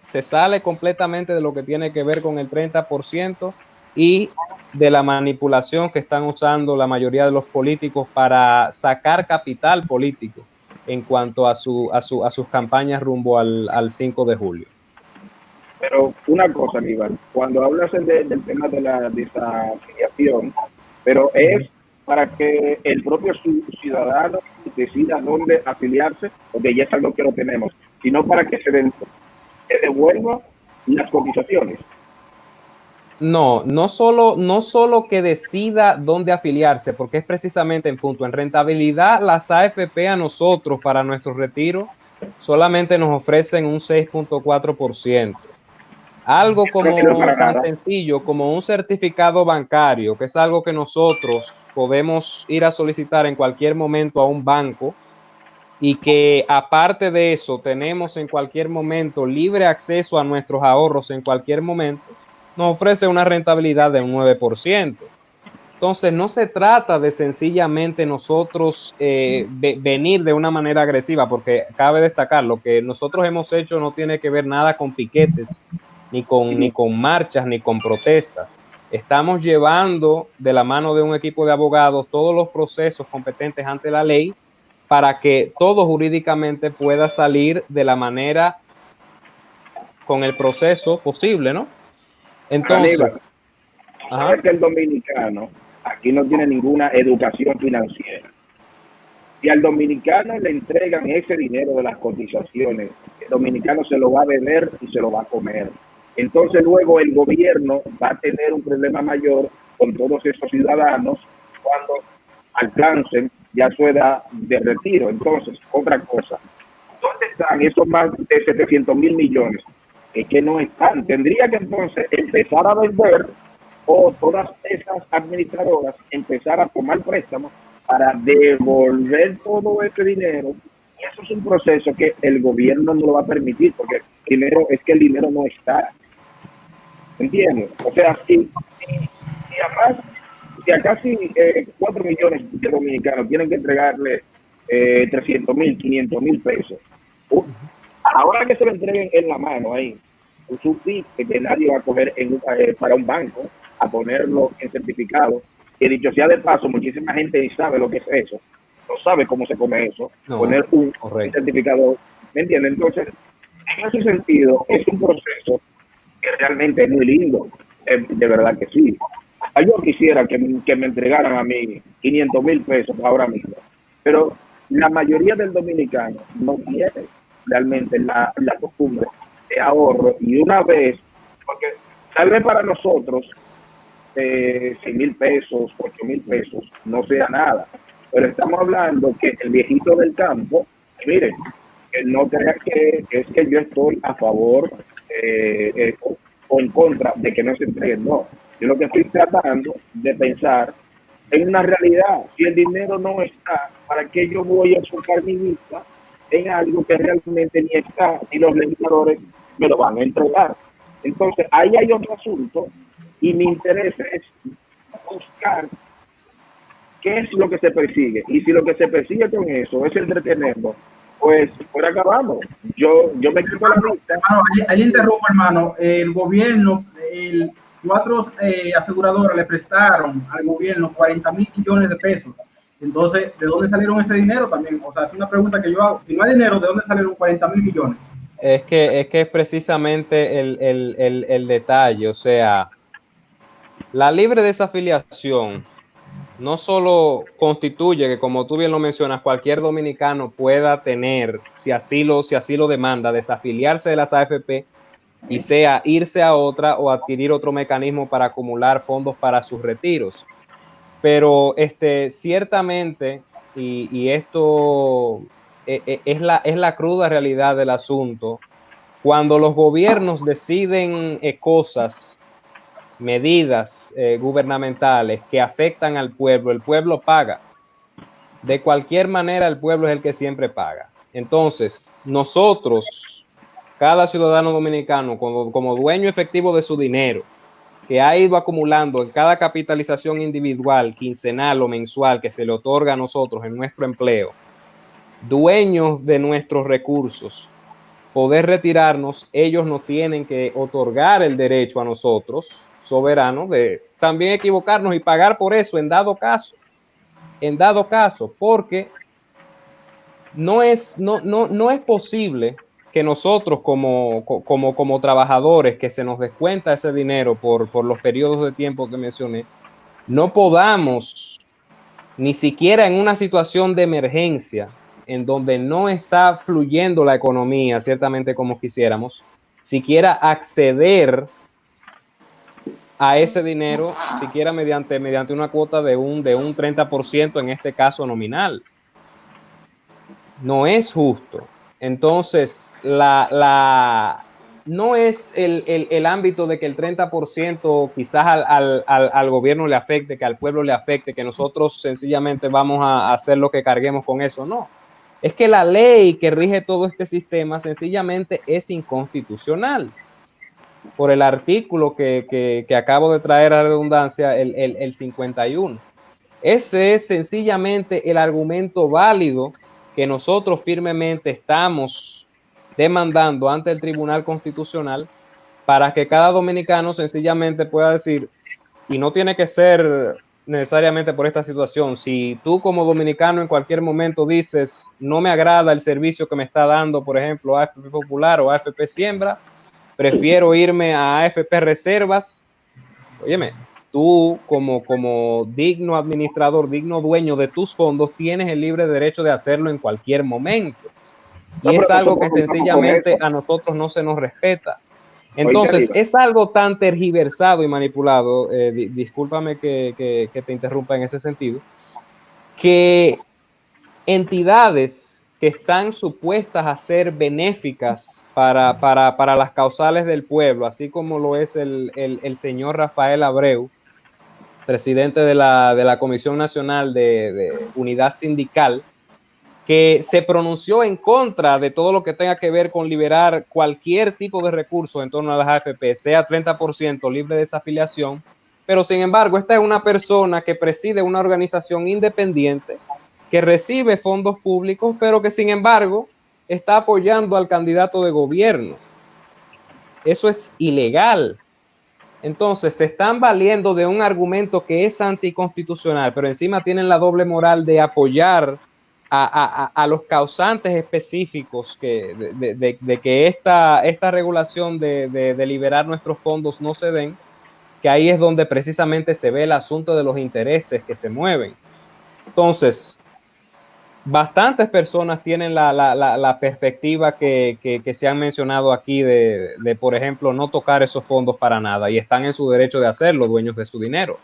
se sale completamente de lo que tiene que ver con el 30% y de la manipulación que están usando la mayoría de los políticos para sacar capital político en cuanto a sus campañas rumbo al 5 de julio. Pero una cosa, Aníbal, cuando hablas del tema de la desafiliación, pero es para que el propio ciudadano decida dónde afiliarse, porque ya es algo que lo tenemos, sino para que se devuelvan las cotizaciones. No solo que decida dónde afiliarse, porque es precisamente en punto. En rentabilidad, las AFP a nosotros para nuestro retiro solamente nos ofrecen un 6.4%. Algo como tan sencillo como un certificado bancario, que es algo que nosotros podemos ir a solicitar en cualquier momento a un banco, y que aparte de eso tenemos en cualquier momento libre acceso a nuestros ahorros en cualquier momento, nos ofrece una rentabilidad de un 9%. Entonces no se trata de sencillamente nosotros venir de una manera agresiva, porque cabe destacar, lo que nosotros hemos hecho no tiene que ver nada con piquetes, ni con marchas, ni con protestas. Estamos llevando de la mano de un equipo de abogados todos los procesos competentes ante la ley para que todo jurídicamente pueda salir de la manera, con el proceso posible, ¿no? Entonces, Aníbal, que el dominicano aquí no tiene ninguna educación financiera. Y al dominicano le entregan ese dinero de las cotizaciones, el dominicano se lo va a beber y se lo va a comer. Entonces luego el gobierno va a tener un problema mayor con todos esos ciudadanos cuando alcancen ya su edad de retiro. Entonces, otra cosa, ¿dónde están esos más de 700.000 millones? Es que no están. Tendría que entonces empezar a vender, o todas esas administradoras empezar a tomar préstamos para devolver todo ese dinero. Y eso es un proceso que el gobierno no lo va a permitir, porque primero es que el dinero no está. ¿Entiendes? O sea, si a casi 4 millones de dominicanos tienen que entregarle 300.000, 500.000 pesos, ahora que se lo entreguen en la mano ahí, un subsiste que nadie va a coger para un banco a ponerlo en certificado, que dicho sea de paso, muchísima gente ni sabe lo que es eso, no sabe cómo se come eso, poner un certificado, ¿me entiendes? Entonces, en ese sentido, es un proceso que realmente es muy lindo, de verdad que sí. Yo quisiera que me entregaran a mí 500.000 pesos ahora mismo, pero la mayoría del dominicano no tiene realmente la costumbre de ahorro, y una vez, porque tal vez para nosotros 6.000 pesos, 8.000 pesos no sea nada, pero estamos hablando que el viejito del campo, miren, que no crean que es que yo estoy a favor o en contra de que no se entreguen, no. Yo lo que estoy tratando de pensar en una realidad. Si el dinero no está, ¿para qué yo voy a enfocar mi vista en algo que realmente ni está, y los legisladores me lo van a entregar? Entonces, ahí hay otro asunto, y mi interés es buscar qué es lo que se persigue. Y si lo que se persigue con eso es entretenernos, pues acabamos. Yo me quito la vista. Ahí interrumpo, hermano. El gobierno, 4 aseguradoras le prestaron al gobierno 40.000 millones de pesos. Entonces, ¿de dónde salieron ese dinero también? O sea, es una pregunta que yo hago. Si no hay dinero, ¿de dónde salieron 40.000 millones? Es que es precisamente el detalle. O sea, la libre desafiliación no solo constituye que, como tú bien lo mencionas, cualquier dominicano pueda tener, si así lo demanda, desafiliarse de las AFP, y sea irse a otra o adquirir otro mecanismo para acumular fondos para sus retiros. Pero ciertamente, y esto es la cruda realidad del asunto, cuando los gobiernos deciden cosas, medidas gubernamentales que afectan al pueblo, el pueblo paga. De cualquier manera, el pueblo es el que siempre paga. Entonces, nosotros, cada ciudadano dominicano, como dueño efectivo de su dinero, que ha ido acumulando en cada capitalización individual, quincenal o mensual que se le otorga a nosotros en nuestro empleo, dueños de nuestros recursos, poder retirarnos, ellos nos tienen que otorgar el derecho a nosotros, soberanos, de también equivocarnos y pagar por eso en dado caso, porque no es posible que nosotros como trabajadores, que se nos descuenta ese dinero por los periodos de tiempo que mencioné, no podamos, ni siquiera en una situación de emergencia, en donde no está fluyendo la economía ciertamente como quisiéramos, siquiera acceder a ese dinero, siquiera mediante una cuota de un 30%, en este caso nominal. No es justo. Entonces, no es el ámbito de que el 30% quizás al gobierno le afecte, que al pueblo le afecte, que nosotros sencillamente vamos a hacer lo que carguemos con eso, no. Es que la ley que rige todo este sistema sencillamente es inconstitucional. Por el artículo que acabo de traer a redundancia, el 51. Ese es sencillamente el argumento válido que nosotros firmemente estamos demandando ante el Tribunal Constitucional, para que cada dominicano sencillamente pueda decir, y no tiene que ser necesariamente por esta situación, si tú como dominicano en cualquier momento dices, no me agrada el servicio que me está dando, por ejemplo, AFP Popular o AFP Siembra, prefiero irme a AFP Reservas, óyeme, tú como digno administrador, digno dueño de tus fondos, tienes el libre derecho de hacerlo en cualquier momento. Y es algo que sencillamente a nosotros no se nos respeta. Entonces, es algo tan tergiversado y manipulado, discúlpame que te interrumpa en ese sentido, que entidades que están supuestas a ser benéficas para las causales del pueblo, así como lo es el señor Rafael Abreu, presidente de la Comisión Nacional de Unidad Sindical, que se pronunció en contra de todo lo que tenga que ver con liberar cualquier tipo de recursos en torno a las AFP, sea 30% libre de desafiliación, pero sin embargo, esta es una persona que preside una organización independiente, que recibe fondos públicos, pero que sin embargo está apoyando al candidato de gobierno. Eso es ilegal. Entonces, se están valiendo de un argumento que es anticonstitucional, pero encima tienen la doble moral de apoyar a los causantes específicos de que esta regulación de liberar nuestros fondos no se den, que ahí es donde precisamente se ve el asunto de los intereses que se mueven. Entonces, bastantes personas tienen la perspectiva que se han mencionado aquí de, por ejemplo, no tocar esos fondos para nada, y están en su derecho de hacerlo, dueños de su dinero.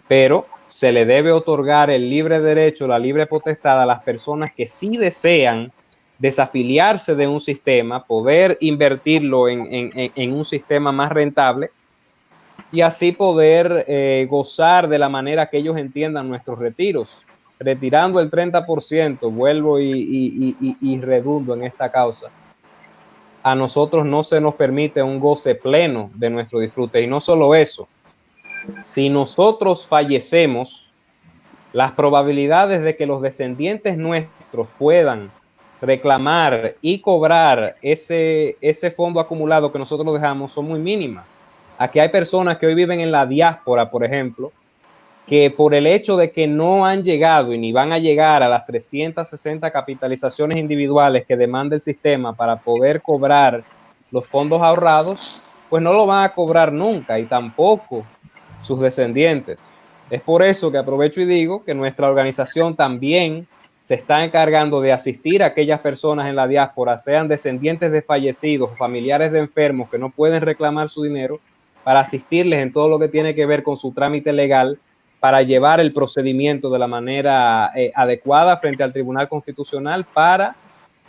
Pero se le debe otorgar el libre derecho, la libre potestad a las personas que sí desean desafiliarse de un sistema, poder invertirlo en un sistema más rentable y así poder gozar de la manera que ellos entiendan nuestros retiros. Retirando el 30%, vuelvo y redundo en esta causa, a nosotros no se nos permite un goce pleno de nuestro disfrute. Y no solo eso, si nosotros fallecemos, las probabilidades de que los descendientes nuestros puedan reclamar y cobrar ese fondo acumulado que nosotros dejamos son muy mínimas. Aquí hay personas que hoy viven en la diáspora, por ejemplo, que por el hecho de que no han llegado y ni van a llegar a las 360 capitalizaciones individuales que demanda el sistema para poder cobrar los fondos ahorrados, pues no lo van a cobrar nunca, y tampoco sus descendientes. Es por eso que aprovecho y digo que nuestra organización también se está encargando de asistir a aquellas personas en la diáspora, sean descendientes de fallecidos o familiares de enfermos que no pueden reclamar su dinero, para asistirles en todo lo que tiene que ver con su trámite legal, para llevar el procedimiento de la manera adecuada frente al Tribunal Constitucional, para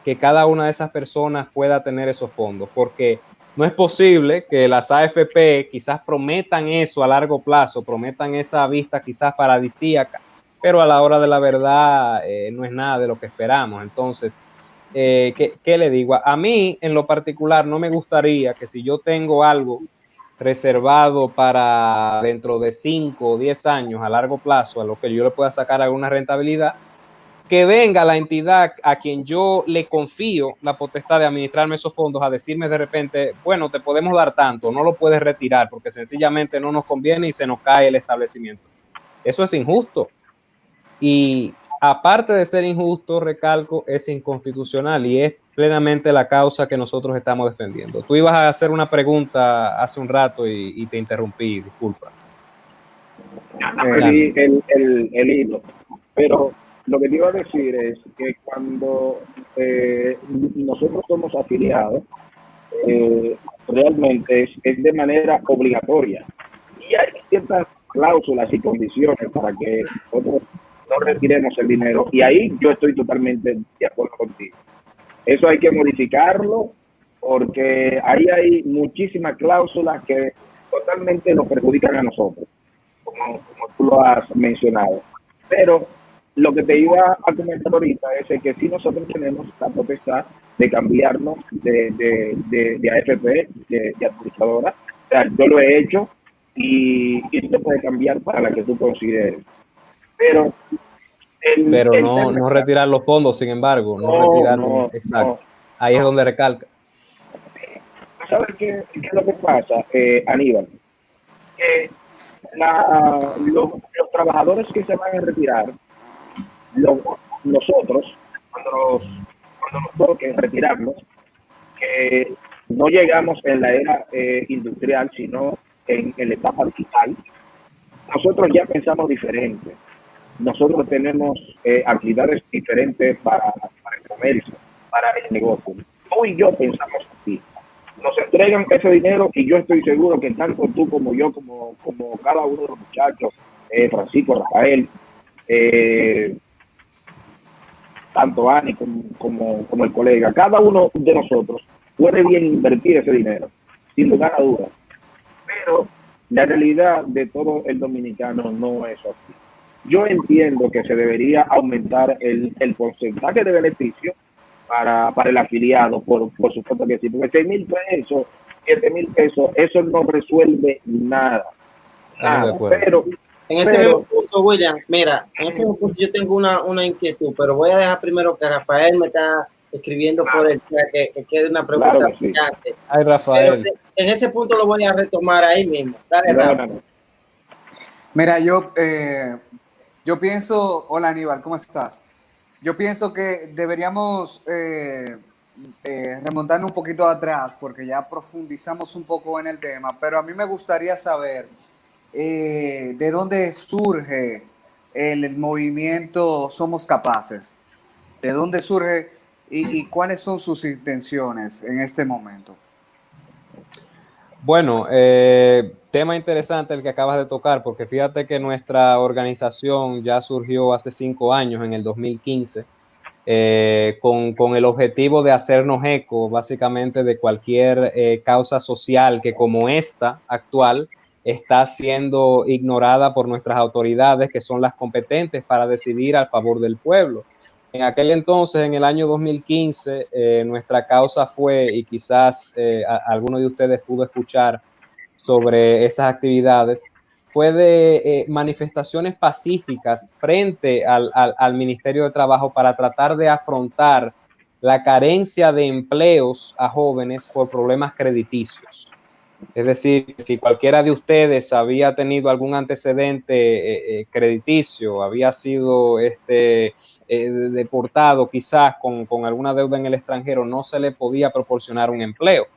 que cada una de esas personas pueda tener esos fondos, porque no es posible que las AFP quizás prometan eso a largo plazo, prometan esa vista quizás paradisíaca, pero a la hora de la verdad no es nada de lo que esperamos. Entonces, ¿qué le digo? A mí, en lo particular, no me gustaría que si yo tengo algo reservado para dentro de 5 o 10 años a largo plazo, a lo que yo le pueda sacar alguna rentabilidad, que venga la entidad a quien yo le confío la potestad de administrarme esos fondos a decirme de repente, bueno, te podemos dar tanto, no lo puedes retirar porque sencillamente no nos conviene y se nos cae el establecimiento. Eso es injusto. Y aparte de ser injusto, recalco, es inconstitucional, y es plenamente la causa que nosotros estamos defendiendo. Tú ibas a hacer una pregunta hace un rato y te interrumpí, disculpa. El hilo. Pero lo que te iba a decir es que cuando nosotros somos afiliados, realmente es de manera obligatoria. Y hay ciertas cláusulas y condiciones para que nosotros no retiremos el dinero. Y ahí yo estoy totalmente de acuerdo contigo. Eso hay que modificarlo, porque ahí hay muchísimas cláusulas que totalmente nos perjudican a nosotros, como tú lo has mencionado. Pero lo que te iba a comentar ahorita es que si nosotros tenemos la potestad de cambiarnos de AFP, de administradora. O sea, yo lo he hecho y se puede cambiar para la que tú consideres. Pero no retirar los fondos, sin embargo, no retirarlos. Exacto. Ahí es donde recalca. ¿Sabes qué es lo que pasa, Aníbal? Los trabajadores que se van a retirar, nosotros, cuando nos toque retirarnos, que no llegamos en la era industrial, sino en la etapa digital, nosotros ya pensamos diferente. Nosotros tenemos actividades diferentes para el comercio, para el negocio. Tú y yo pensamos así. Nos entregan ese dinero y yo estoy seguro que tanto tú como yo, como cada uno de los muchachos, Francisco, Rafael, tanto Ani como el colega, cada uno de nosotros puede bien invertir ese dinero, sin lugar a dudas. Pero la realidad de todo el dominicano no es así. Yo entiendo que se debería aumentar el porcentaje de beneficio para el afiliado, por supuesto que sí, porque 6,000 pesos, 7,000 pesos, eso no resuelve nada. Pero en ese mismo punto, William, mira, en ese mismo punto yo tengo una inquietud, pero voy a dejar primero que Rafael me está escribiendo por el chat que quede una pregunta. Claro que sí. Ay, Rafael. Pero en ese punto lo voy a retomar ahí mismo. Dale, Rafa. Mira, yo pienso, hola Aníbal, ¿cómo estás? Yo pienso que deberíamos remontarnos un poquito atrás porque ya profundizamos un poco en el tema, pero a mí me gustaría saber de dónde surge el movimiento Somos Capaces, de dónde surge y cuáles son sus intenciones en este momento. Bueno, tema interesante el que acabas de tocar, porque fíjate que nuestra organización ya surgió hace 5 años, en el 2015, con el objetivo de hacernos eco básicamente de cualquier causa social que, como esta actual, está siendo ignorada por nuestras autoridades, que son las competentes para decidir a favor del pueblo. En aquel entonces, en el año 2015, nuestra causa fue, y quizás alguno de ustedes pudo escuchar sobre esas actividades, fue de manifestaciones pacíficas frente al Ministerio de Trabajo para tratar de afrontar la carencia de empleos a jóvenes por problemas crediticios. Es decir, si cualquiera de ustedes había tenido algún antecedente crediticio, había sido deportado quizás con alguna deuda en el extranjero, no se le podía proporcionar un empleo.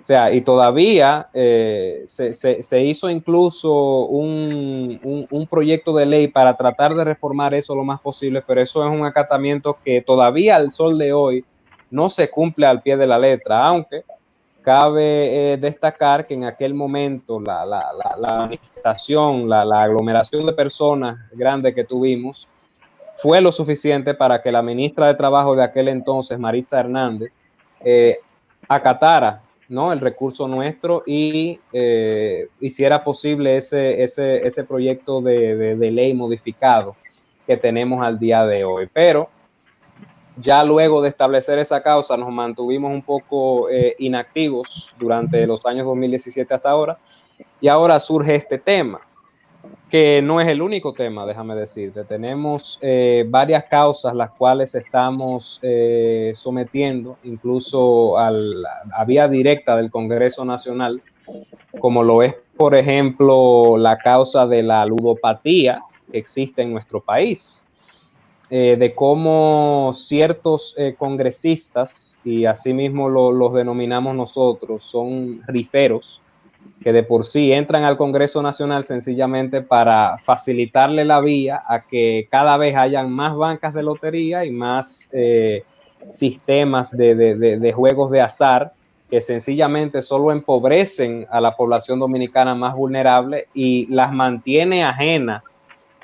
O sea, y todavía se hizo incluso un proyecto de ley para tratar de reformar eso lo más posible, pero eso es un acatamiento que todavía al sol de hoy no se cumple al pie de la letra, aunque cabe destacar que en aquel momento la manifestación, la aglomeración de personas grande que tuvimos fue lo suficiente para que la ministra de Trabajo de aquel entonces, Maritza Hernández, acatara, ¿no?, el recurso nuestro y hiciera posible ese proyecto de ley modificado que tenemos al día de hoy. Pero ya luego de establecer esa causa nos mantuvimos un poco inactivos durante los años 2017 hasta ahora, y ahora surge este tema, que no es el único tema, déjame decirte. Tenemos varias causas las cuales estamos sometiendo, incluso a vía directa del Congreso Nacional, como lo es, por ejemplo, la causa de la ludopatía que existe en nuestro país. De cómo ciertos congresistas, y asimismo los denominamos nosotros, son riferos, que de por sí entran al Congreso Nacional sencillamente para facilitarle la vía a que cada vez hayan más bancas de lotería y más sistemas de juegos de azar, que sencillamente solo empobrecen a la población dominicana más vulnerable y las mantiene ajenas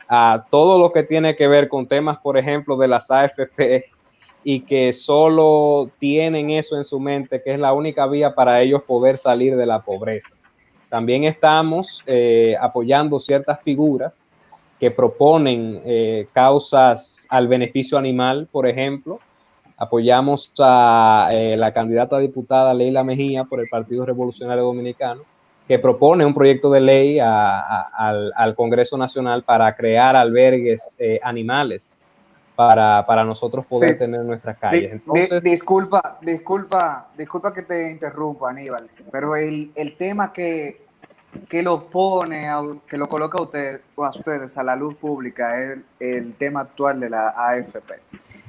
a todo lo que tiene que ver con temas, por ejemplo, de las AFP, y que solo tienen eso en su mente, que es la única vía para ellos poder salir de la pobreza. También estamos apoyando ciertas figuras que proponen causas al beneficio animal, por ejemplo. Apoyamos a la candidata a diputada Leila Mejía por el Partido Revolucionario Dominicano, que propone un proyecto de ley al Congreso Nacional para crear albergues animales para nosotros poder tener nuestras calles. Entonces, disculpa que te interrumpa, Aníbal, pero el tema que los pone, que lo coloca a ustedes a la luz pública es el tema actual de la AFP.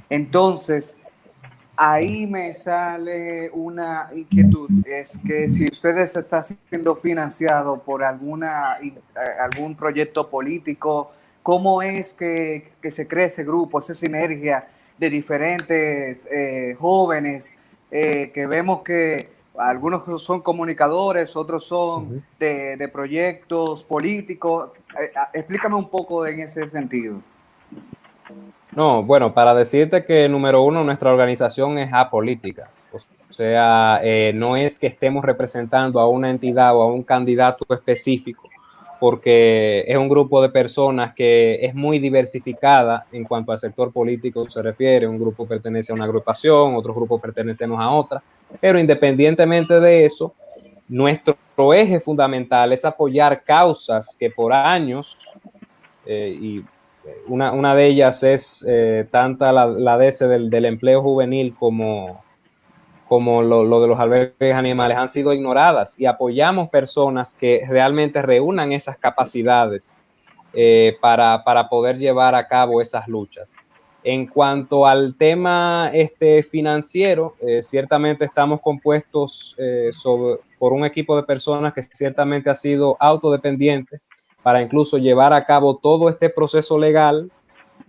Entonces, ahí me sale una inquietud, es que si ustedes están siendo financiados por algún proyecto político, ¿cómo es que se crea ese grupo, esa sinergia de diferentes jóvenes que vemos que algunos son comunicadores, otros son de proyectos políticos? Explícame un poco en ese sentido. No, bueno, para decirte que número uno, nuestra organización es apolítica. O sea, no es que estemos representando a una entidad o a un candidato específico, porque es un grupo de personas que es muy diversificada en cuanto al sector político se refiere. Un grupo pertenece a una agrupación, otros grupos pertenecemos a otra, pero independientemente de eso, nuestro eje fundamental es apoyar causas que por años, y una de ellas es tanta la de ese del empleo juvenil como lo de los albergues animales, han sido ignoradas, y apoyamos personas que realmente reúnan esas capacidades para poder llevar a cabo esas luchas. En cuanto al tema financiero, ciertamente estamos compuestos por un equipo de personas que ciertamente ha sido autodependiente para incluso llevar a cabo todo este proceso legal.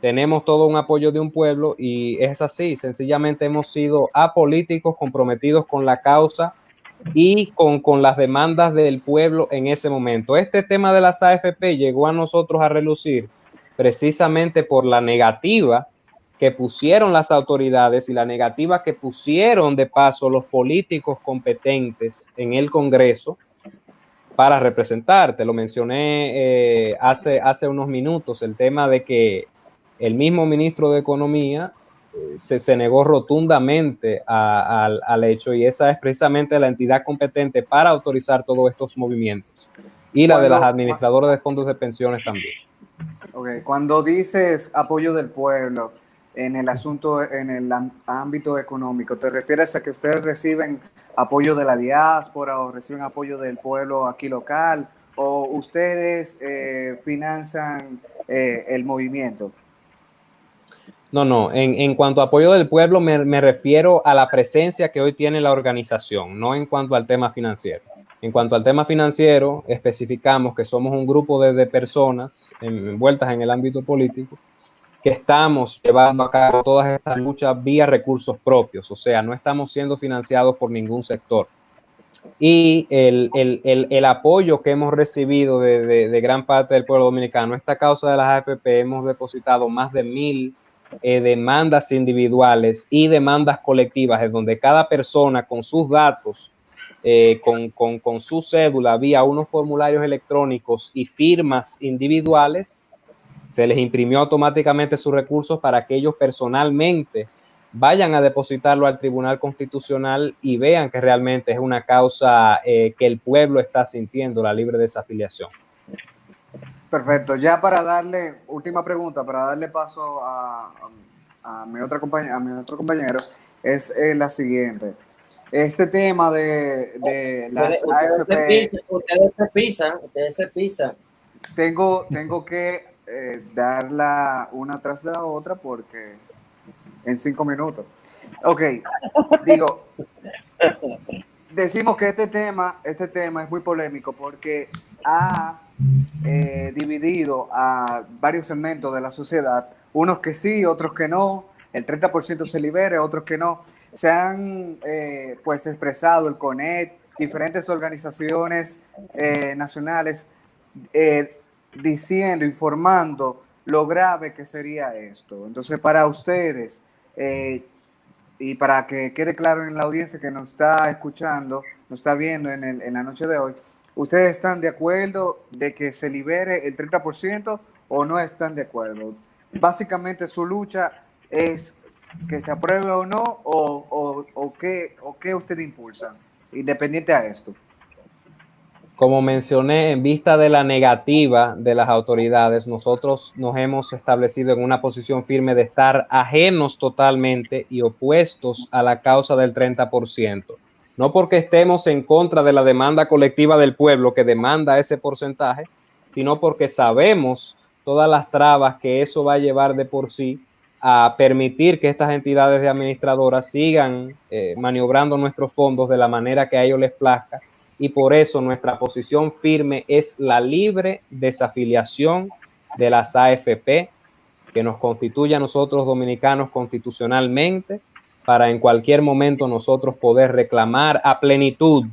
Tenemos todo un apoyo de un pueblo y es así, sencillamente hemos sido apolíticos, comprometidos con la causa y con las demandas del pueblo en ese momento. Este tema de las AFP llegó a nosotros a relucir precisamente por la negativa que pusieron las autoridades y la negativa que pusieron de paso los políticos competentes en el Congreso para representar. Te lo mencioné hace unos minutos, el tema de que el mismo ministro de Economía se negó rotundamente al hecho, y esa es precisamente la entidad competente para autorizar todos estos movimientos, y la de las administradoras de fondos de pensiones también. Okay. Cuando dices apoyo del pueblo en el asunto, en el ámbito económico, ¿te refieres a que ustedes reciben apoyo de la diáspora o reciben apoyo del pueblo aquí local, o ustedes financian el movimiento? No. En cuanto a apoyo del pueblo, me refiero a la presencia que hoy tiene la organización, no en cuanto al tema financiero. En cuanto al tema financiero, especificamos que somos un grupo de personas envueltas en el ámbito político que estamos llevando a cabo todas estas luchas vía recursos propios, o sea, no estamos siendo financiados por ningún sector. Y el apoyo que hemos recibido de gran parte del pueblo dominicano, esta causa de las AFP, hemos depositado más de 1,000 demandas individuales y demandas colectivas, en donde cada persona con sus datos, con su cédula, vía unos formularios electrónicos y firmas individuales, se les imprimió automáticamente sus recursos para que ellos personalmente vayan a depositarlo al Tribunal Constitucional y vean que realmente es una causa que el pueblo está sintiendo, la libre desafiliación. Perfecto. Ya para darle, última pregunta, para darle paso a mi otro compañero, es la siguiente. Este tema de las AFP... Ustedes se pisan. Tengo que darla una tras de la otra porque en 5 minutos. Ok, digo, decimos que este tema es muy polémico porque ha dividido a varios segmentos de la sociedad, unos que sí, otros que no, el 30% se libere, otros que no. Se han pues expresado el CONET, diferentes organizaciones nacionales diciendo, informando lo grave que sería esto. Entonces, para ustedes, y para que quede claro en la audiencia que nos está escuchando, nos está viendo en la noche de hoy, ¿ustedes están de acuerdo de que se libere el 30% o no están de acuerdo? Básicamente su lucha es que se apruebe o no, o qué ustedes impulsan, independiente a esto. Como mencioné, en vista de la negativa de las autoridades, nosotros nos hemos establecido en una posición firme de estar ajenos totalmente y opuestos a la causa del 30%. No porque estemos en contra de la demanda colectiva del pueblo que demanda ese porcentaje, sino porque sabemos todas las trabas que eso va a llevar de por sí a permitir que estas entidades de administradoras sigan maniobrando nuestros fondos de la manera que a ellos les plazca. Y por eso nuestra posición firme es la libre desafiliación de las AFP, que nos constituye a nosotros dominicanos constitucionalmente, para en cualquier momento nosotros poder reclamar a plenitud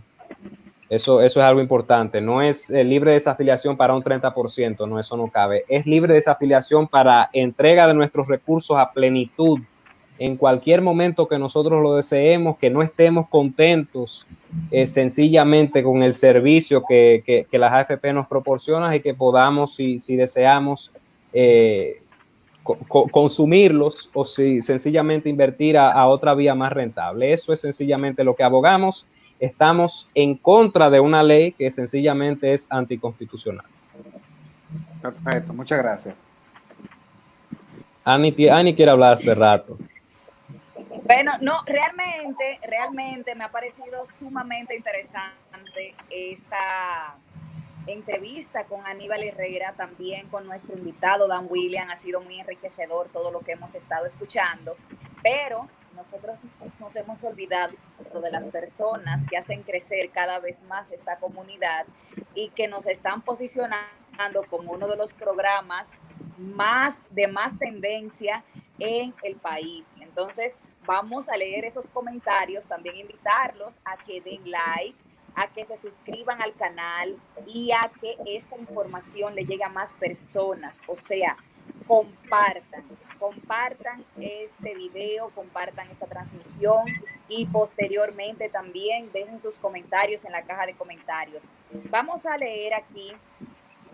Eso es algo importante. No es libre de desafiliación para un 30%, no, eso no cabe. Es libre de desafiliación para entrega de nuestros recursos a plenitud en cualquier momento que nosotros lo deseemos, que no estemos contentos sencillamente con el servicio que las AFP nos proporcionan y que podamos, si deseamos, consumirlos o si sencillamente invertir a otra vía más rentable. Eso es sencillamente lo que abogamos. Estamos en contra de una ley que sencillamente es anticonstitucional. Perfecto, muchas gracias. Ani quiere hablar hace rato. Bueno, no, realmente me ha parecido sumamente interesante esta entrevista con Aníbal Herrera, también con nuestro invitado Dan William. Ha sido muy enriquecedor todo lo que hemos estado escuchando, pero nosotros nos hemos olvidado de las personas que hacen crecer cada vez más esta comunidad y que nos están posicionando como uno de los programas de más tendencia en el país. Entonces, vamos a leer esos comentarios, también invitarlos a que den like, a que se suscriban al canal y a que esta información le llegue a más personas. O sea, compartan este video, compartan esta transmisión y posteriormente también dejen sus comentarios en la caja de comentarios. Vamos a leer aquí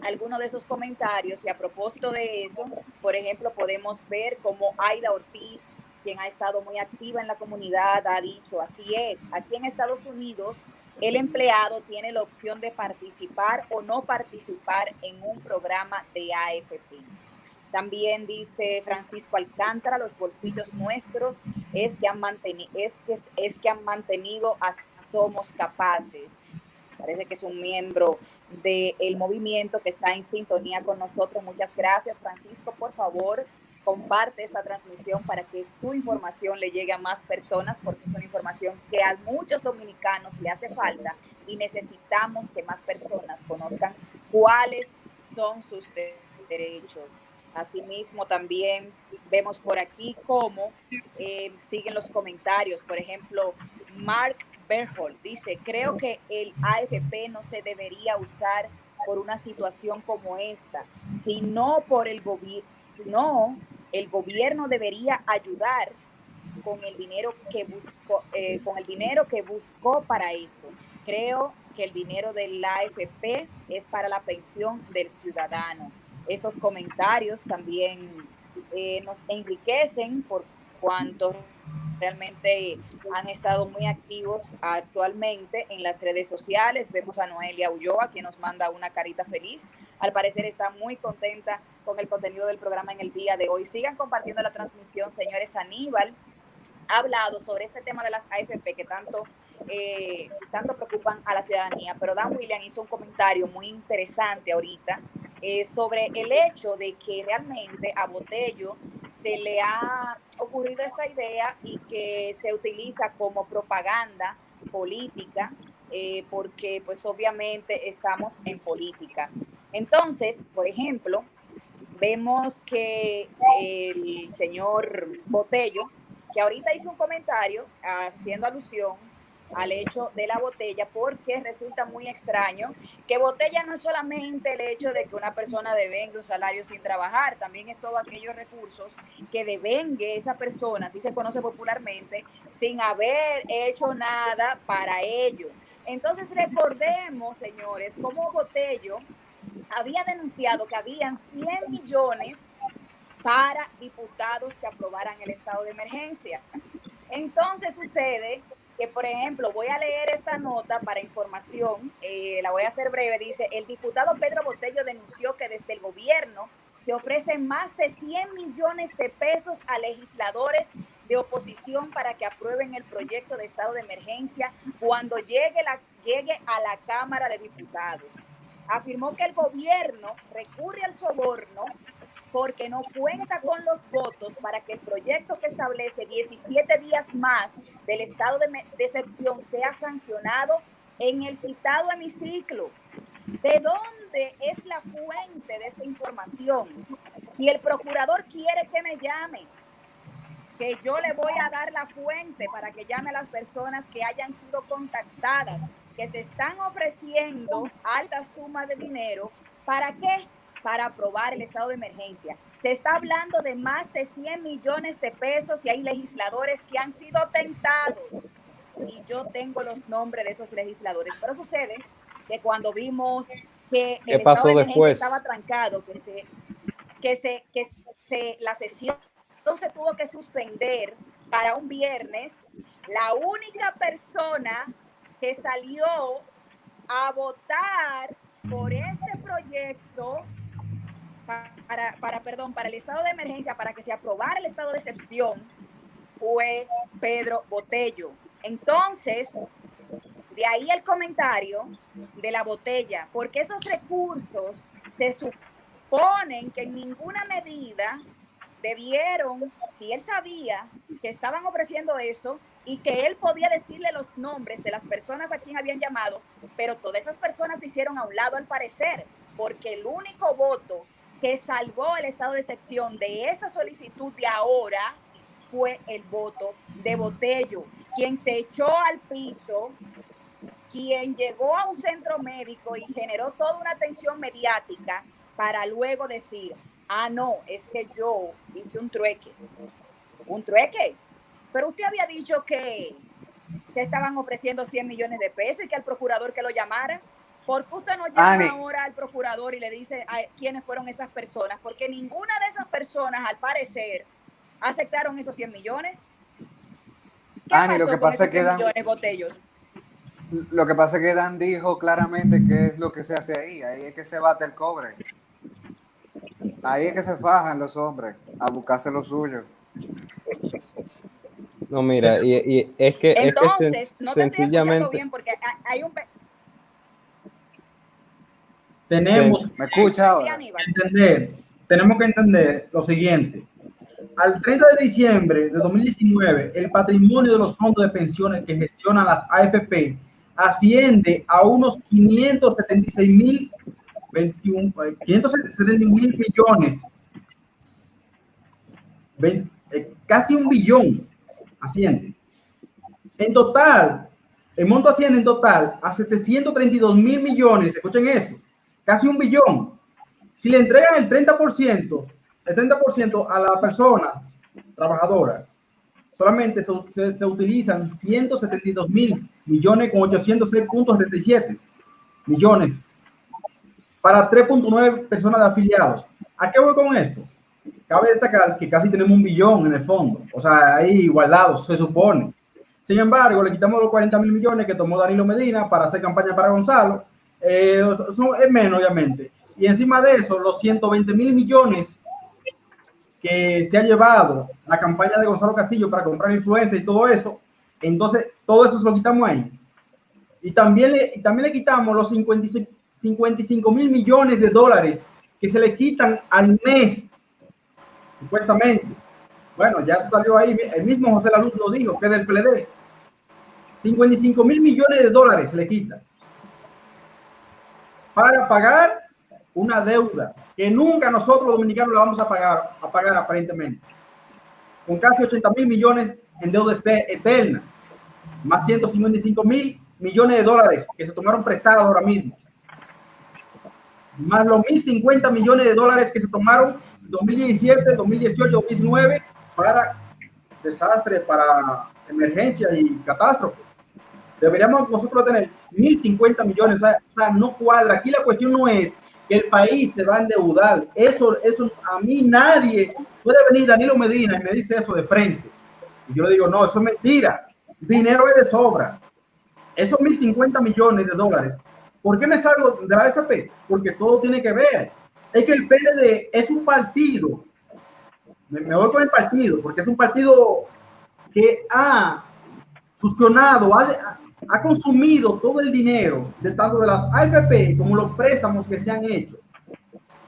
algunos de esos comentarios y a propósito de eso, por ejemplo, podemos ver cómo Aida Ortiz, quien ha estado muy activa en la comunidad, ha dicho, así es, aquí en Estados Unidos el empleado tiene la opción de participar o no participar en un programa de AFP. También dice Francisco Alcántara, los bolsillos nuestros es que han mantenido a Somos Capaces. Parece que es un miembro del movimiento que está en sintonía con nosotros. Muchas gracias, Francisco. Por favor, comparte esta transmisión para que su información le llegue a más personas, porque es una información que a muchos dominicanos le hace falta y necesitamos que más personas conozcan cuáles son sus derechos. Asimismo, también vemos por aquí cómo siguen los comentarios. Por ejemplo, Mark Berhold dice, creo que el AFP no se debería usar por una situación como esta, sino por el gobierno, sino el gobierno debería ayudar con el dinero que buscó para eso. Creo que el dinero del AFP es para la pensión del ciudadano. Estos comentarios también nos enriquecen por cuanto realmente han estado muy activos actualmente en las redes sociales. Vemos a Noelia Ulloa, quien nos manda una carita feliz. Al parecer está muy contenta con el contenido del programa en el día de hoy. Sigan compartiendo la transmisión, señores. Aníbal ha hablado sobre este tema de las AFP que tanto preocupan a la ciudadanía, pero Dan William hizo un comentario muy interesante ahorita sobre el hecho de que realmente a Botello se le ha ocurrido esta idea y que se utiliza como propaganda política, porque pues obviamente estamos en política. Entonces, por ejemplo, vemos que el señor Botello, que ahorita hizo un comentario haciendo alusión al hecho de la botella, porque resulta muy extraño que botella no es solamente el hecho de que una persona devengue un salario sin trabajar, también es todos aquellos recursos que devengue esa persona, así se conoce popularmente, sin haber hecho nada para ello. Entonces recordemos, señores, cómo Botello había denunciado que habían 100 millones para diputados que aprobaran el estado de emergencia. Entonces sucede que, por ejemplo, voy a leer esta nota para información, la voy a hacer breve, dice, el diputado Pedro Botello denunció que desde el gobierno se ofrecen más de 100 millones de pesos a legisladores de oposición para que aprueben el proyecto de estado de emergencia cuando llegue a la Cámara de Diputados. Afirmó que el gobierno recurre al soborno porque no cuenta con los votos para que el proyecto que establece 17 días más del estado de excepción sea sancionado en el citado hemiciclo. ¿De dónde es la fuente de esta información? Si el procurador quiere que me llame, que yo le voy a dar la fuente para que llame a las personas que hayan sido contactadas, que se están ofreciendo altas sumas de dinero. ¿Para qué? Para aprobar el estado de emergencia. Se está hablando de más de 100 millones de pesos y hay legisladores que han sido tentados. Y yo tengo los nombres de esos legisladores. Pero sucede que cuando vimos que el estado de emergencia estaba trancado, la sesión se tuvo que suspender para un viernes, la única persona que salió a votar por este proyecto para el estado de emergencia, para que se aprobara el estado de excepción, fue Pedro Botello. Entonces, de ahí el comentario de la botella, porque esos recursos se suponen que en ninguna medida debieron, si él sabía que estaban ofreciendo eso y que él podía decirle los nombres de las personas a quien habían llamado, pero todas esas personas se hicieron a un lado al parecer, porque el único voto que salvó el estado de excepción de esta solicitud de ahora fue el voto de Botello, quien se echó al piso, quien llegó a un centro médico y generó toda una atención mediática para luego decir, ah, no, es que yo hice un trueque. ¿Un trueque? Pero usted había dicho que se estaban ofreciendo 100 millones de pesos y que al procurador que lo llamara. ¿Por qué usted no llama ahora al procurador y le dice a quiénes fueron esas personas? Porque ninguna de esas personas, al parecer, aceptaron esos 100 millones. Ani, lo que pasa es que Dan, botellos? Lo que pasa es que Dan dijo claramente qué es lo que se hace ahí. Ahí es que se bate el cobre. Ahí es que se fajan los hombres a buscarse lo suyo. No, mira, y es que, entonces, es que no te estoy escuchando bien porque hay un... Tenemos que entender lo siguiente. Al 30 de diciembre de 2019, el patrimonio de los fondos de pensiones que gestionan las AFP asciende a unos 576 mil millones, casi un billón asciende. En total, el monto asciende en total a 732 mil millones, escuchen eso, casi un billón. Si le entregan el 30% a las personas trabajadoras, solamente se utilizan 172 mil millones con 806.77 millones para 3.9 personas de afiliados. ¿A qué voy con esto? Cabe destacar que casi tenemos un billón en el fondo, o sea, ahí igualados, se supone. Sin embargo, le quitamos los 40 mil millones que tomó Danilo Medina para hacer campaña para Gonzalo, eso es menos, obviamente. Y encima de eso, los 120 mil millones que se ha llevado la campaña de Gonzalo Castillo para comprar influencia y todo eso, entonces todo eso se lo quitamos ahí. Y también le quitamos los 55 mil millones de dólares que se le quitan al mes, supuestamente. Bueno, ya salió ahí, el mismo José Laluz lo dijo, que es del PLD. 55 mil millones de dólares se le quitan para pagar una deuda que nunca nosotros los dominicanos la vamos a pagar aparentemente, con casi 80 mil millones en deuda eterna, más 155 mil millones de dólares que se tomaron prestados ahora mismo, más los 1.050 millones de dólares que se tomaron en 2017, 2018, 2019 para desastres, para emergencias y catástrofes. Deberíamos nosotros tener 1.050 millones, o sea, no cuadra. Aquí la cuestión no es que el país se va a endeudar. Eso a mí nadie puede venir Danilo Medina y me dice eso de frente. Y yo le digo, no, eso es mentira. Dinero es de sobra. Esos 1.050 millones de dólares. ¿Por qué me salgo de la AFP? Porque todo tiene que ver. Es que el PLD es un partido. Me voy con el partido, porque es un partido que ha fusionado, ha consumido todo el dinero de tanto de las AFP como los préstamos que se han hecho.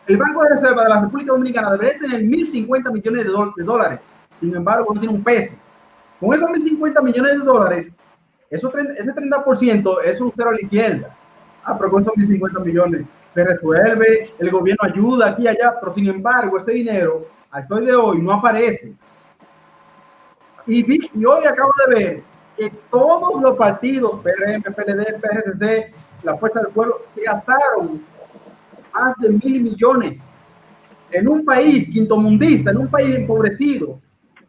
El Banco de Reserva de la República Dominicana debería tener 1.050 millones de dólares. Sin embargo, no tiene un peso. Con esos 1.050 millones de dólares, ese 30% es un cero a la izquierda. Pero con esos 1.050 millones se resuelve, el gobierno ayuda aquí y allá, pero sin embargo, ese dinero, al sol de hoy, no aparece. Y hoy acabo de ver que todos los partidos, PRM, PLD, PRCC, la Fuerza del Pueblo, se gastaron más de 1.000 millones en un país quintomundista, en un país empobrecido,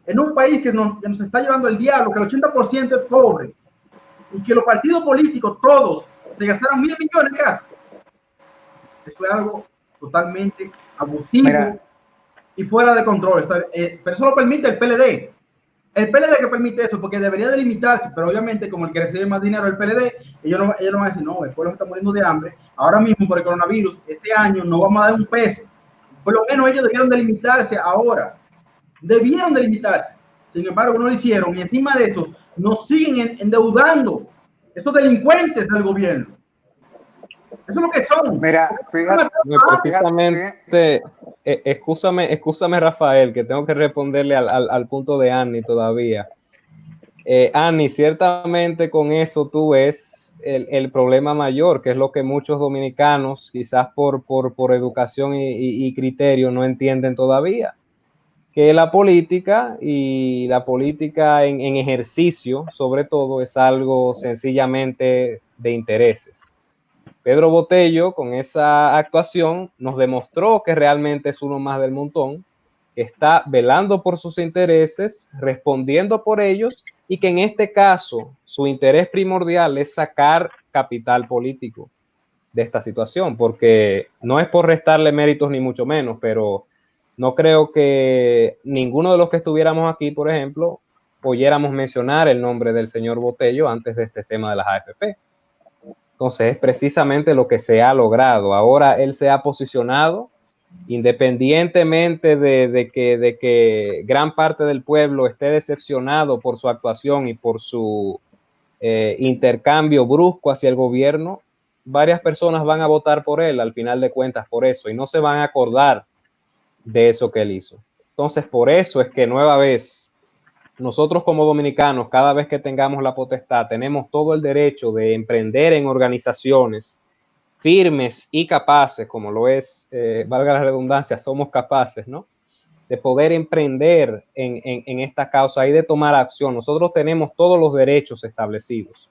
en un país que nos está llevando el diablo, que el 80% es pobre, y que los partidos políticos todos se gastaron 1.000 millones de gastos. Eso es algo totalmente abusivo. Mira, y fuera de control. Pero eso lo permite el PLD. El PLD que permite eso, porque debería delimitarse, pero obviamente como el que recibe más dinero el PLD, ellos no van a decir, no, el pueblo está muriendo de hambre. Ahora mismo por el coronavirus, este año no vamos a dar un peso. Por lo menos ellos debieron delimitarse ahora. Debieron delimitarse. Sin embargo, no lo hicieron. Y encima de eso, nos siguen endeudando esos delincuentes del gobierno. Eso es lo que son. Mira, fíjate, precisamente, escúchame, Rafael, que tengo que responderle al punto de Annie todavía. Annie, ciertamente con eso tú ves el problema mayor, que es lo que muchos dominicanos, quizás por educación y criterio, no entienden todavía, que la política y la política en ejercicio, sobre todo, es algo sencillamente de intereses. Pedro Botello, con esa actuación, nos demostró que realmente es uno más del montón, que está velando por sus intereses, respondiendo por ellos, y que en este caso su interés primordial es sacar capital político de esta situación, porque no es por restarle méritos ni mucho menos, pero no creo que ninguno de los que estuviéramos aquí, por ejemplo, oyéramos mencionar el nombre del señor Botello antes de este tema de las AFP. Entonces es precisamente lo que se ha logrado. Ahora él se ha posicionado, independientemente de que gran parte del pueblo esté decepcionado por su actuación y por su intercambio brusco hacia el gobierno, varias personas van a votar por él al final de cuentas por eso y no se van a acordar de eso que él hizo. Entonces por eso es que nueva vez nosotros como dominicanos, cada vez que tengamos la potestad, tenemos todo el derecho de emprender en organizaciones firmes y capaces, como lo es, valga la redundancia, somos capaces, ¿no? De poder emprender en esta causa y de tomar acción. Nosotros tenemos todos los derechos establecidos.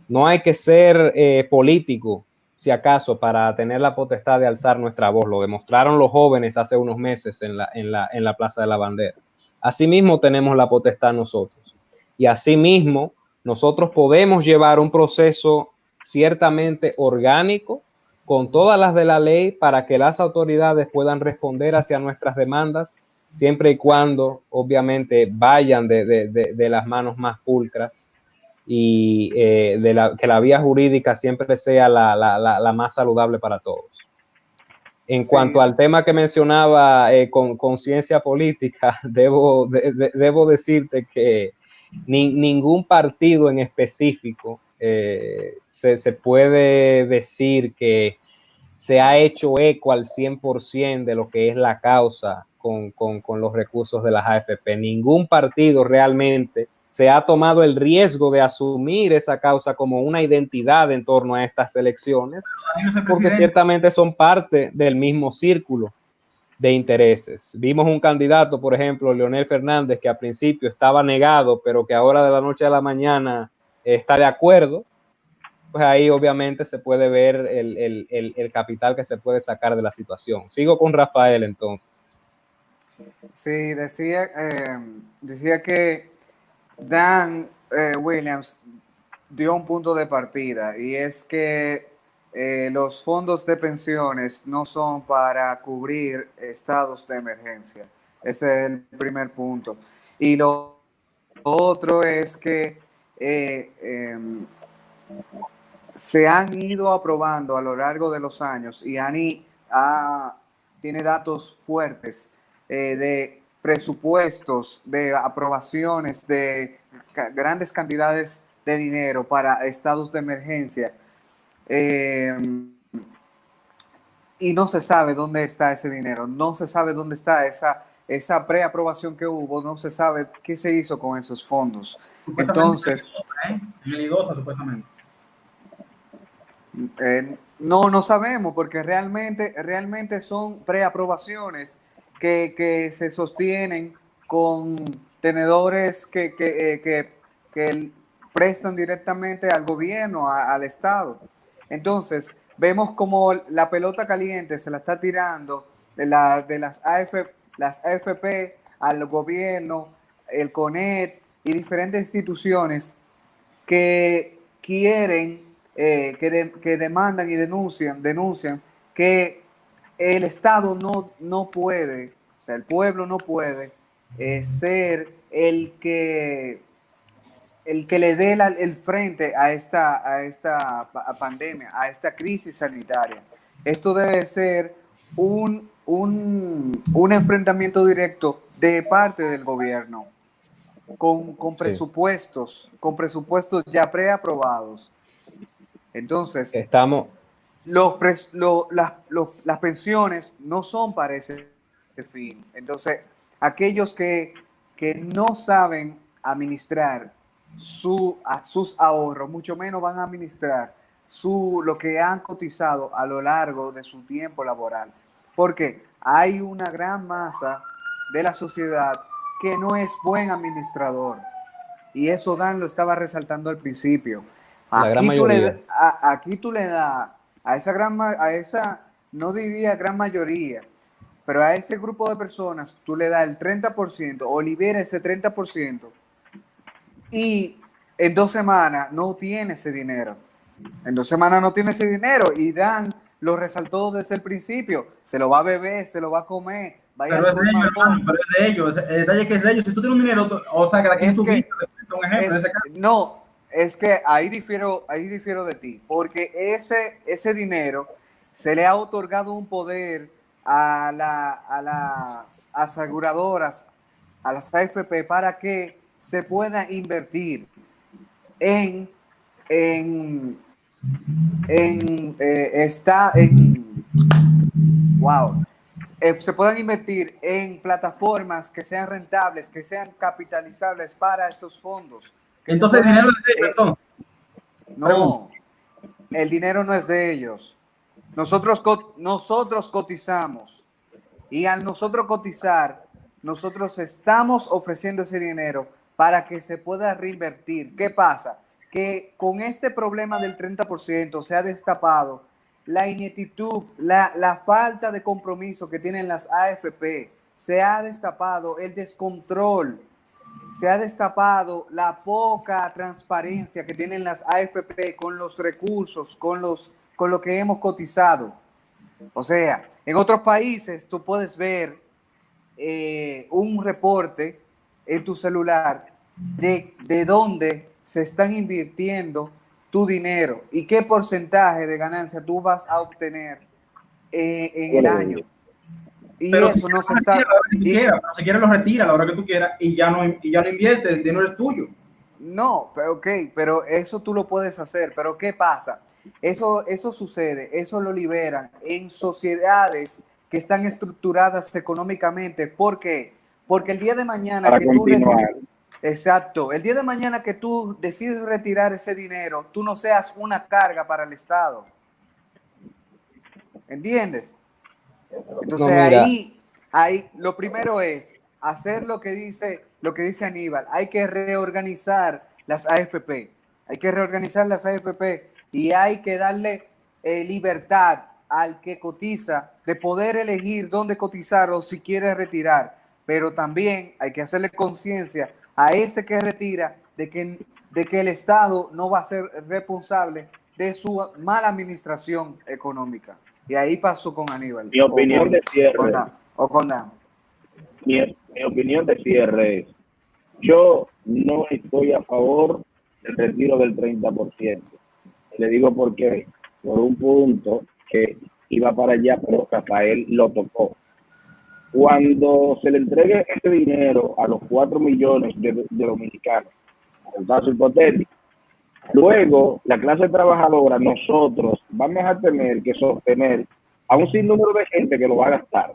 No hay que ser político, si acaso, para tener la potestad de alzar nuestra voz. Lo demostraron los jóvenes hace unos meses en la Plaza de la Bandera. Asimismo tenemos la potestad nosotros. Y asimismo nosotros podemos llevar un proceso ciertamente orgánico con todas las de la ley para que las autoridades puedan responder hacia nuestras demandas, siempre y cuando obviamente vayan de las manos más pulcras y que la vía jurídica siempre sea la más saludable para todos. En cuanto al tema que mencionaba con conciencia política, debo decirte que ningún partido en específico se puede decir que se ha hecho eco al 100% de lo que es la causa con los recursos de las AFP. Ningún partido realmente se ha tomado el riesgo de asumir esa causa como una identidad en torno a estas elecciones, porque ciertamente son parte del mismo círculo de intereses. Vimos un candidato, por ejemplo, Leonel Fernández, que al principio estaba negado, pero que ahora de la noche a la mañana está de acuerdo. Pues ahí obviamente se puede ver el capital que se puede sacar de la situación. Sigo con Rafael entonces. Sí, decía que Dan Williams dio un punto de partida y es que los fondos de pensiones no son para cubrir estados de emergencia. Ese es el primer punto. Y lo otro es que se han ido aprobando a lo largo de los años y Ani tiene datos fuertes de presupuestos, de aprobaciones de grandes cantidades de dinero para estados de emergencia y no se sabe dónde está ese dinero, no se sabe dónde está esa preaprobación que hubo, no se sabe qué se hizo con esos fondos. Entonces, en el IDOSA, supuestamente. No sabemos porque realmente son preaprobaciones que se sostienen con tenedores que prestan directamente al gobierno, al Estado. Entonces, vemos como la pelota caliente se la está tirando de las AFP al gobierno, el CONET y diferentes instituciones que quieren, que demandan y denuncian que el Estado no puede, o sea, el pueblo no puede ser el que le dé el frente a esta pandemia, a esta crisis sanitaria. Esto debe ser un enfrentamiento directo de parte del gobierno, con presupuestos, con presupuestos ya preaprobados. Entonces, Estamos, las pensiones no son para ese fin. Entonces, aquellos que no saben administrar sus ahorros, mucho menos van a administrar lo que han cotizado a lo largo de su tiempo laboral. Porque hay una gran masa de la sociedad que no es buen administrador. Y eso Dan lo estaba resaltando al principio. la gran mayoría. Aquí tú le das a esa, no diría gran mayoría, pero a ese grupo de personas tú le das el 30% o libera ese 30% y en 2 semanas no tiene ese dinero. En 2 semanas no tiene ese dinero y Dan lo resaltó desde el principio. Se lo va a beber, se lo va a comer. Pero es de ellos, hermano, pero es de ellos. El detalle es que es de ellos. Si tú tienes un dinero, o sea, que de aquí en tu vida, un ejemplo, ese caso. No, es que ahí difiero de ti, porque ese dinero se le ha otorgado un poder a las aseguradoras, a las AFP, para que se pueda invertir en se puedan invertir en plataformas que sean rentables, que sean capitalizables para esos fondos. Entonces el dinero es de ellos, entonces. No, el dinero no es de ellos. Nosotros cotizamos y al nosotros cotizar, nosotros estamos ofreciendo ese dinero para que se pueda reinvertir. ¿Qué pasa? Que con este problema del 30% se ha destapado la ineptitud, la falta de compromiso que tienen las AFP, se ha destapado el descontrol, se ha destapado la poca transparencia que tienen las AFP con los recursos, con lo que hemos cotizado. O sea, en otros países tú puedes ver un reporte en tu celular de dónde se están invirtiendo tu dinero y qué porcentaje de ganancia tú vas a obtener en el año. Y pero eso si no se está... pero si quieres lo retira a la hora que tú quieras y ya no invierte, el dinero es tuyo. No, pero pero eso tú lo puedes hacer, pero ¿qué pasa? Eso sucede, eso lo liberan en sociedades que están estructuradas económicamente. ¿Por qué? Porque el día de mañana para continuar. Exacto, el día de mañana que tú decides retirar ese dinero, tú no seas una carga para el Estado. ¿Entiendes? Entonces ahí lo primero es hacer lo que dice Aníbal. Hay que reorganizar las AFP. Hay que reorganizar las AFP y hay que darle libertad al que cotiza de poder elegir dónde cotizar o si quiere retirar. Pero también hay que hacerle conciencia a ese que retira de que el Estado no va a ser responsable de su mala administración económica. Y ahí pasó con Aníbal. Mi opinión de cierre. Con Dan. Mi opinión de cierre es, yo no estoy a favor del retiro del 30%. Le digo por qué. Por un punto que iba para allá, pero Rafael lo tocó. Cuando se le entregue este dinero a los 4 millones de dominicanos, el caso hipotético, luego la clase trabajadora, nosotros vamos a tener que sostener a un sinnúmero de gente que lo va a gastar.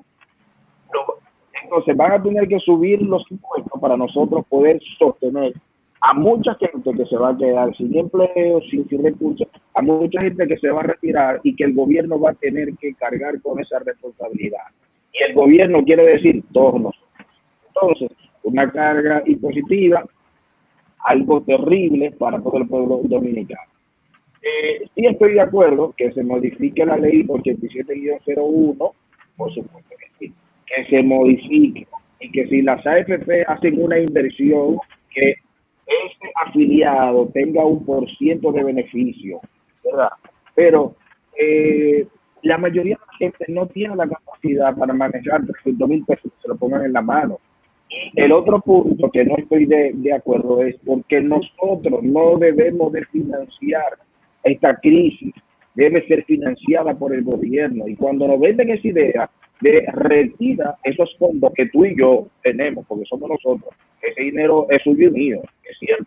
Entonces van a tener que subir los impuestos para nosotros poder sostener a mucha gente que se va a quedar sin empleo, sin recursos, a mucha gente que se va a retirar y que el gobierno va a tener que cargar con esa responsabilidad. Y el gobierno quiere decir todos nosotros. Entonces, una carga impositiva algo terrible para todo el pueblo dominicano. Sí estoy de acuerdo que se modifique la ley 87-01, por supuesto que sí, que se modifique y que si las AFP hacen una inversión, que ese afiliado tenga 1% de beneficio, ¿verdad? Pero la mayoría de la gente no tiene la capacidad para manejar 300,000 pesos que se lo pongan en la mano. El otro punto que no estoy de acuerdo es porque nosotros no debemos de financiar esta crisis, debe ser financiada por el gobierno. Y cuando nos venden esa idea de retira esos fondos que tú y yo tenemos, porque somos nosotros, ese dinero es suyo y mío, es cierto.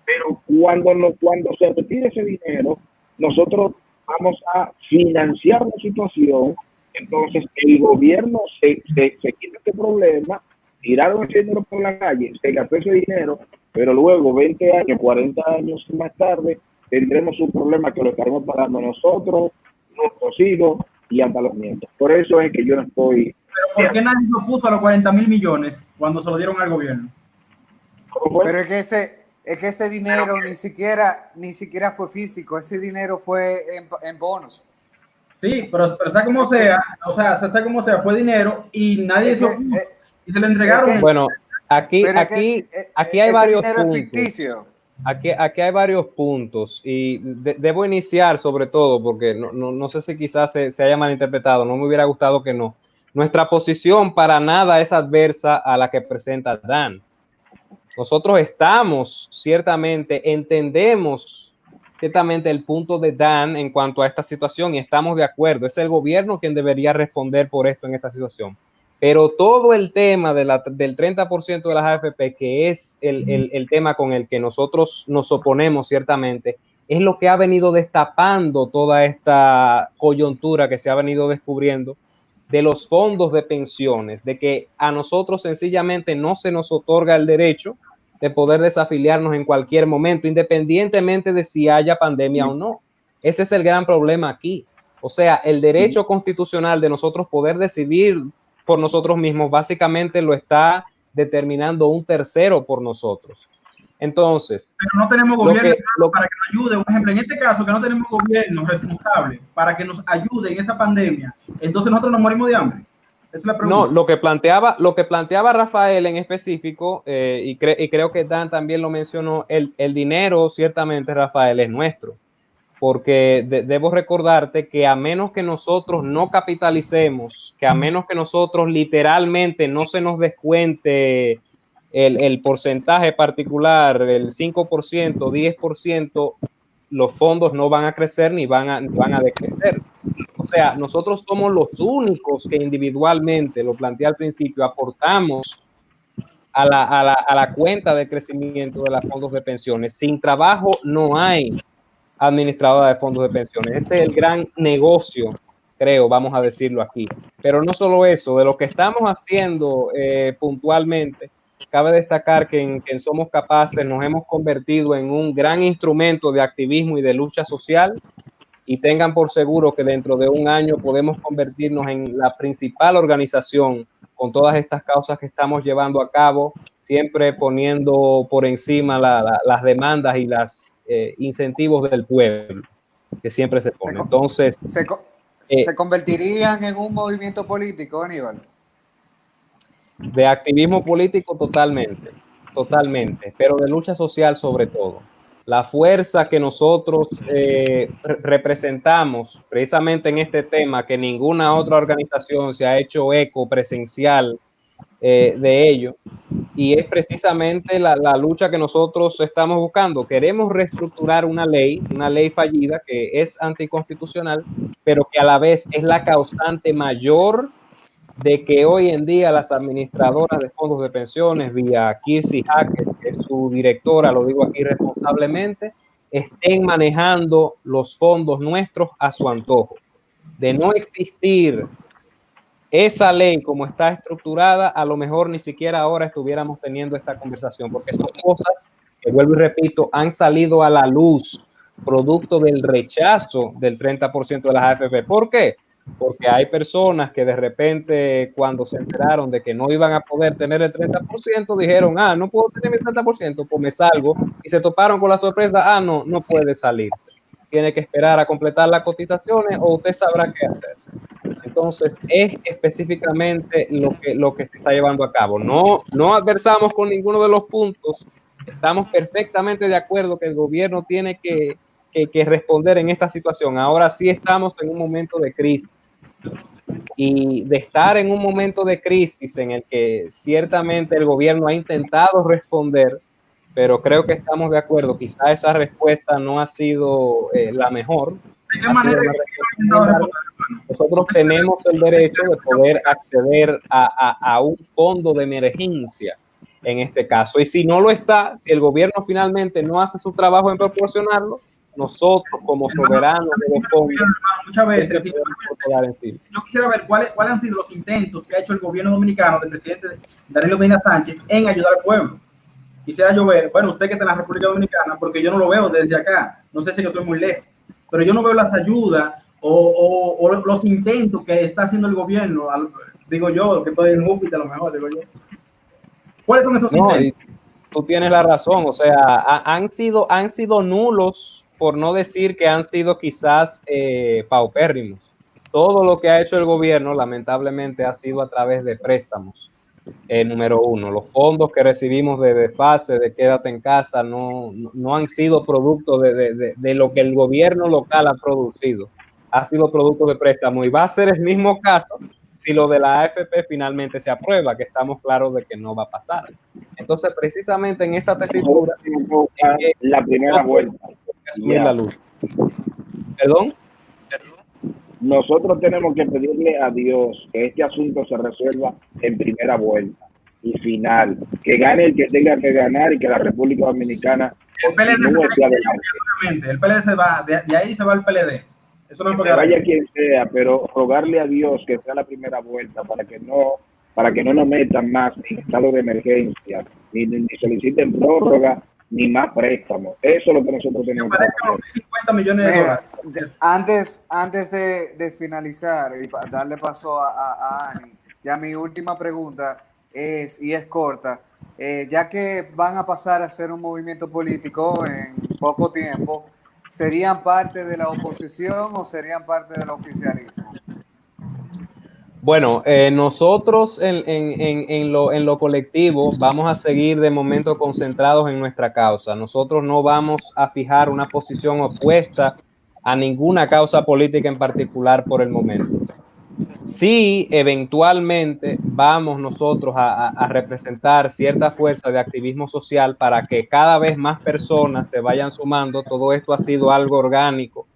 Pero cuando se retire ese dinero, nosotros vamos a financiar la situación. Entonces el gobierno se quita este problema, tiraron ese dinero por la calle, se gastó ese dinero, pero luego 20 años, 40 años más tarde, tendremos un problema que lo estaremos pagando nosotros, nuestros hijos y hasta los nietos. Por eso es que yo no estoy... ¿Pero por qué nadie lo puso a los 40,000 millones cuando se lo dieron al gobierno? Pero es que ese dinero ni siquiera fue físico, ese dinero fue en bonos. Sí, pero sea como sea, o sea, sea como sea, fue dinero y nadie se lo puso y se lo entregaron. Bueno, aquí hay varios dinero puntos. Es ficticio. Aquí hay varios puntos y debo iniciar sobre todo porque no sé si quizás se haya malinterpretado, no me hubiera gustado que no. Nuestra posición para nada es adversa a la que presenta Dan. Nosotros entendemos ciertamente el punto de Dan en cuanto a esta situación y estamos de acuerdo. Es el gobierno quien debería responder por esto en esta situación. Pero todo el tema del 30% de las AFP, que es el tema con el que nosotros nos oponemos ciertamente, es lo que ha venido destapando toda esta coyuntura que se ha venido descubriendo de los fondos de pensiones, de que a nosotros sencillamente no se nos otorga el derecho de poder desafiliarnos en cualquier momento, independientemente de si haya pandemia o no. Ese es el gran problema aquí. O sea, el derecho constitucional de nosotros poder decidir por nosotros mismos, básicamente lo está determinando un tercero por nosotros. Entonces, pero no tenemos gobierno para que nos ayude. Por ejemplo, en este caso, que no tenemos gobierno responsable para que nos ayude en esta pandemia, entonces nosotros nos morimos de hambre. Esa es la pregunta. No, lo que planteaba Rafael en específico, y creo que Dan también lo mencionó, el dinero, ciertamente, Rafael, es nuestro. Porque debo recordarte que a menos que nosotros no capitalicemos, que a menos que nosotros literalmente no se nos descuente el porcentaje particular, el 5%, 10%, los fondos no van a crecer ni van a decrecer. O sea, nosotros somos los únicos que individualmente, lo planteé al principio, aportamos a la cuenta de crecimiento de los fondos de pensiones. Sin trabajo no hay administradora de fondos de pensiones. Ese es el gran negocio, creo, vamos a decirlo aquí. Pero no solo eso, de lo que estamos haciendo puntualmente, cabe destacar que en Somos Capaces nos hemos convertido en un gran instrumento de activismo y de lucha social, y tengan por seguro que dentro de un año podemos convertirnos en la principal organización con todas estas causas que estamos llevando a cabo, siempre poniendo por encima las demandas y los incentivos del pueblo, que siempre se pone. Entonces, ¿se convertirían en un movimiento político, Aníbal? De activismo político totalmente, pero de lucha social sobre todo. La fuerza que nosotros representamos precisamente en este tema, que ninguna otra organización se ha hecho eco presencial de ello, y es precisamente la lucha que nosotros estamos buscando. Queremos reestructurar una ley fallida que es anticonstitucional, pero que a la vez es la causante mayor de que hoy en día las administradoras de fondos de pensiones, vía Kirsi Jaques, que es su directora, lo digo aquí responsablemente, estén manejando los fondos nuestros a su antojo. De no existir esa ley como está estructurada, a lo mejor ni siquiera ahora estuviéramos teniendo esta conversación, porque son cosas que, vuelvo y repito, han salido a la luz producto del rechazo del 30% de las AFP. ¿Por qué? porque hay personas que de repente cuando se enteraron de que no iban a poder tener el 30%, dijeron, no puedo tener mi 30%, pues me salgo, y se toparon con la sorpresa, no puede salirse, tiene que esperar a completar las cotizaciones o usted sabrá qué hacer. Entonces, es específicamente lo que se está llevando a cabo. No adversamos con ninguno de los puntos. Estamos perfectamente de acuerdo que el gobierno tiene que responder en esta situación. Ahora sí estamos en un momento de crisis. Y de estar en un momento de crisis en el que ciertamente el gobierno ha intentado responder, pero creo que estamos de acuerdo. Quizá esa respuesta no ha sido la mejor. ¿De qué manera que no ha intentado responder? Nosotros tenemos el derecho de poder acceder a un fondo de emergencia en este caso. Y si no lo está, si el gobierno finalmente no hace su trabajo en proporcionarlo, nosotros como soberanos de los fondos, muchas veces, yo quisiera ver cuáles han sido los intentos que ha hecho el gobierno dominicano del presidente Danilo Medina Sánchez en ayudar al pueblo. Quisiera yo ver, bueno, usted que está en la República Dominicana, porque yo no lo veo desde acá, no sé si yo estoy muy lejos, pero yo no veo las ayudas o los intentos que está haciendo el gobierno, digo yo, que estoy en Júpiter a lo mejor, digo yo. ¿Cuáles son esos intentos? Tú tienes la razón, o sea, han sido nulos, por no decir que han sido quizás paupérrimos. Todo lo que ha hecho el gobierno, lamentablemente, ha sido a través de préstamos. Número uno, los fondos que recibimos de fase, de quédate en casa, no han sido producto de lo que el gobierno local ha producido. Ha sido producto de préstamo y va a ser el mismo caso si lo de la AFP finalmente se aprueba, que estamos claros de que no va a pasar. Entonces, precisamente en esa tesitura, la primera vuelta. La luz. ¿Perdón? Nosotros tenemos que pedirle a Dios que este asunto se resuelva en primera vuelta y final, que gane el que tenga que ganar y que la República Dominicana el PLD se va, de ahí se va el PLD. Eso no que vaya quien sea, pero rogarle a Dios que sea la primera vuelta para que no nos metan más en estado de emergencia, ni soliciten prórroga, ni más préstamos. Eso es lo que nosotros tenemos que hacer. 50 millones de dólares. Antes de finalizar y darle paso a Ani, ya mi última pregunta es corta, ya que van a pasar a ser un movimiento político en poco tiempo, ¿serían parte de la oposición o serían parte del oficialismo? Bueno, nosotros en lo colectivo vamos a seguir de momento concentrados en nuestra causa. Nosotros no vamos a fijar una posición opuesta a ninguna causa política en particular por el momento. Sí, eventualmente vamos nosotros a representar cierta fuerza de activismo social para que cada vez más personas se vayan sumando. Todo esto ha sido algo orgánico.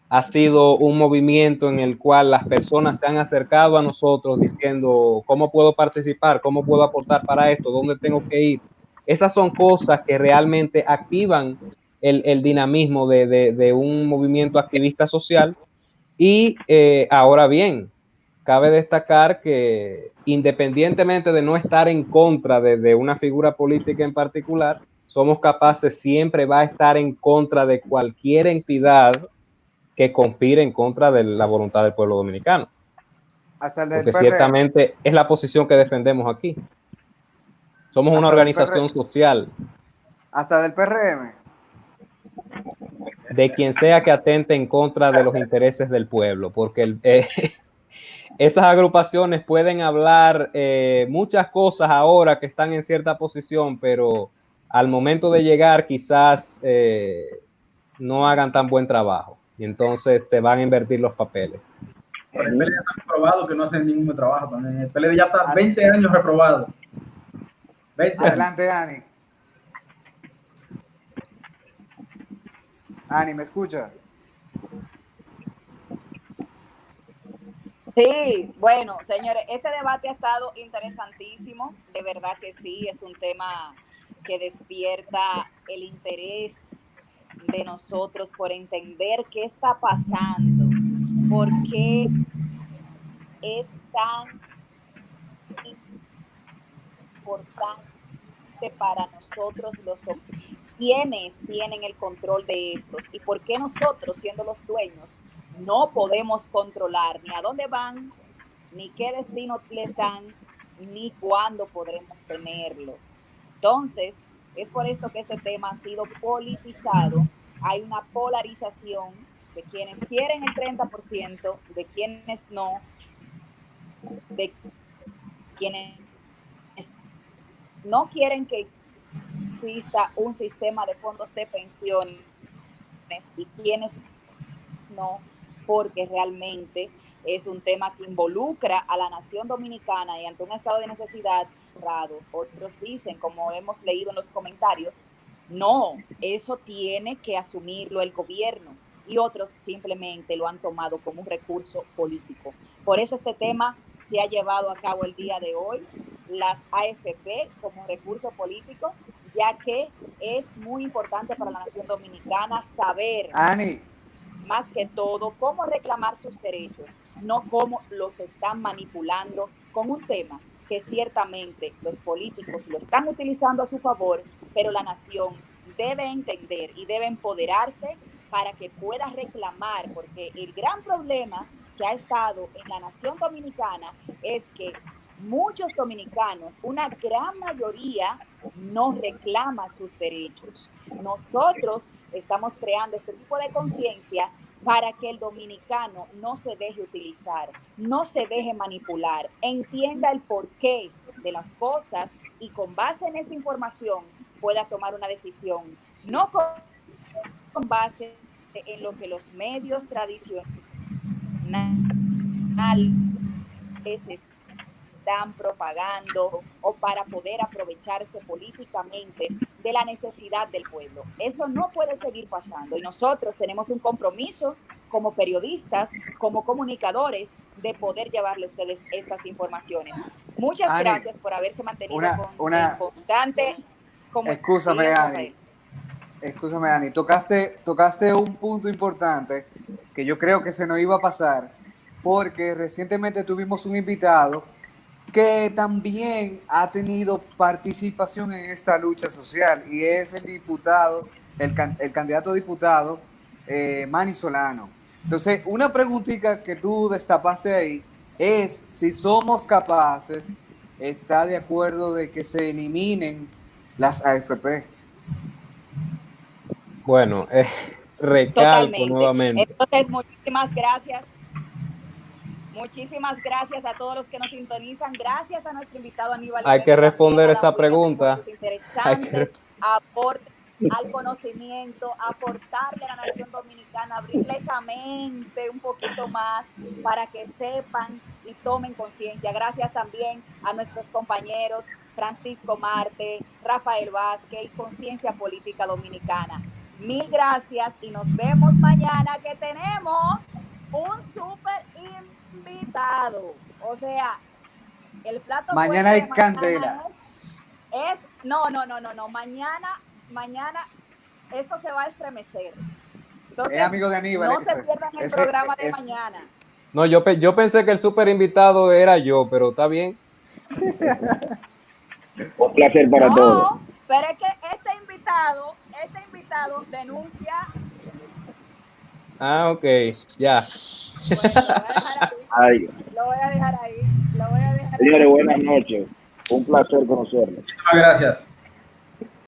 Ha sido un movimiento en el cual las personas se han acercado a nosotros diciendo cómo puedo participar, cómo puedo aportar para esto, dónde tengo que ir. Esas son cosas que realmente activan el dinamismo de un movimiento activista social. Y ahora bien, cabe destacar que independientemente de no estar en contra de una figura política en particular, somos capaces, siempre va a estar en contra de cualquier entidad que conspire en contra de la voluntad del pueblo dominicano. Hasta el del porque PRM. Ciertamente es la posición que defendemos aquí. Somos una organización social. Hasta del PRM. De quien sea que atente en contra de los intereses del pueblo, porque esas agrupaciones pueden hablar muchas cosas ahora que están en cierta posición, pero al momento de llegar quizás no hagan tan buen trabajo. Y entonces se van a invertir los papeles. Pero el PLD está reprobado que no hacen ningún trabajo también. El PLD ya está 20 años reprobado. 20 Adelante, Ani. Ani, ¿me escucha? Sí, bueno, señores, este debate ha estado interesantísimo. De verdad que sí, es un tema que despierta el interés de nosotros por entender qué está pasando, por qué es tan importante para nosotros los quiénes tienen el control de estos y por qué nosotros, siendo los dueños, no podemos controlar ni a dónde van, ni qué destino les dan, ni cuándo podremos tenerlos. Entonces, es por esto que este tema ha sido politizado. Hay una polarización de quienes quieren el 30%, de quienes no, de quienes no quieren que exista un sistema de fondos de pensiones y quienes no, porque realmente es un tema que involucra a la nación dominicana y ante un estado de necesidad, otros dicen, como hemos leído en los comentarios, no, eso tiene que asumirlo el gobierno, y otros simplemente lo han tomado como un recurso político. Por eso este tema se ha llevado a cabo el día de hoy, las AFP como recurso político, ya que es muy importante para la nación dominicana saber, Ani, más que todo, cómo reclamar sus derechos, no cómo los están manipulando con un tema que ciertamente los políticos lo están utilizando a su favor, pero la nación debe entender y debe empoderarse para que pueda reclamar, porque el gran problema que ha estado en la nación dominicana es que muchos dominicanos, una gran mayoría, no reclama sus derechos. Nosotros estamos creando este tipo de conciencia para que el dominicano no se deje utilizar, no se deje manipular, entienda el porqué de las cosas y con base en esa información pueda tomar una decisión, no con base en lo que los medios tradicionales están propagando o para poder aprovecharse políticamente de la necesidad del pueblo. Esto no puede seguir pasando y nosotros tenemos un compromiso como periodistas, como comunicadores, de poder llevarle a ustedes estas informaciones. Muchas Ani, gracias por haberse mantenido una constante. Escúchame, Ani. Escúchame, Ani. Tocaste un punto importante que yo creo que se nos iba a pasar, porque recientemente tuvimos un invitado que también ha tenido participación en esta lucha social y es el diputado, el candidato a diputado Manny Solano. Entonces, una preguntita que tú destapaste ahí es si somos capaces, ¿está de acuerdo de que se eliminen las AFP? Bueno, recalco Totalmente. nuevamente. Entonces, muchísimas gracias. Muchísimas gracias a todos los que nos sintonizan. Gracias a nuestro invitado Aníbal Hay que Jiménez, también responder a la esa Williams por pregunta. sus Hay que interesantes aportes al conocimiento, aportarle a la nación dominicana, abrirle esa mente un poquito más para que sepan y tomen conciencia. Gracias también a nuestros compañeros Francisco Marte, Rafael Vázquez y Conciencia Política Dominicana. Mil gracias y nos vemos mañana, que tenemos un súper invitado. O sea, el plato Mañana fuerte de hay mañana candela. no. Mañana esto se va a estremecer. Entonces, Es amigo de Aníbal no se ese. pierdan el Ese programa de es. mañana. No, yo pensé que el super invitado era yo, pero está bien. Un placer para todos. No, pero es que este invitado denuncia. Ah, ok, ya. Ay, Lo voy a dejar ahí. señores, buenas noches. Un placer conocerlos. Muchísimas gracias.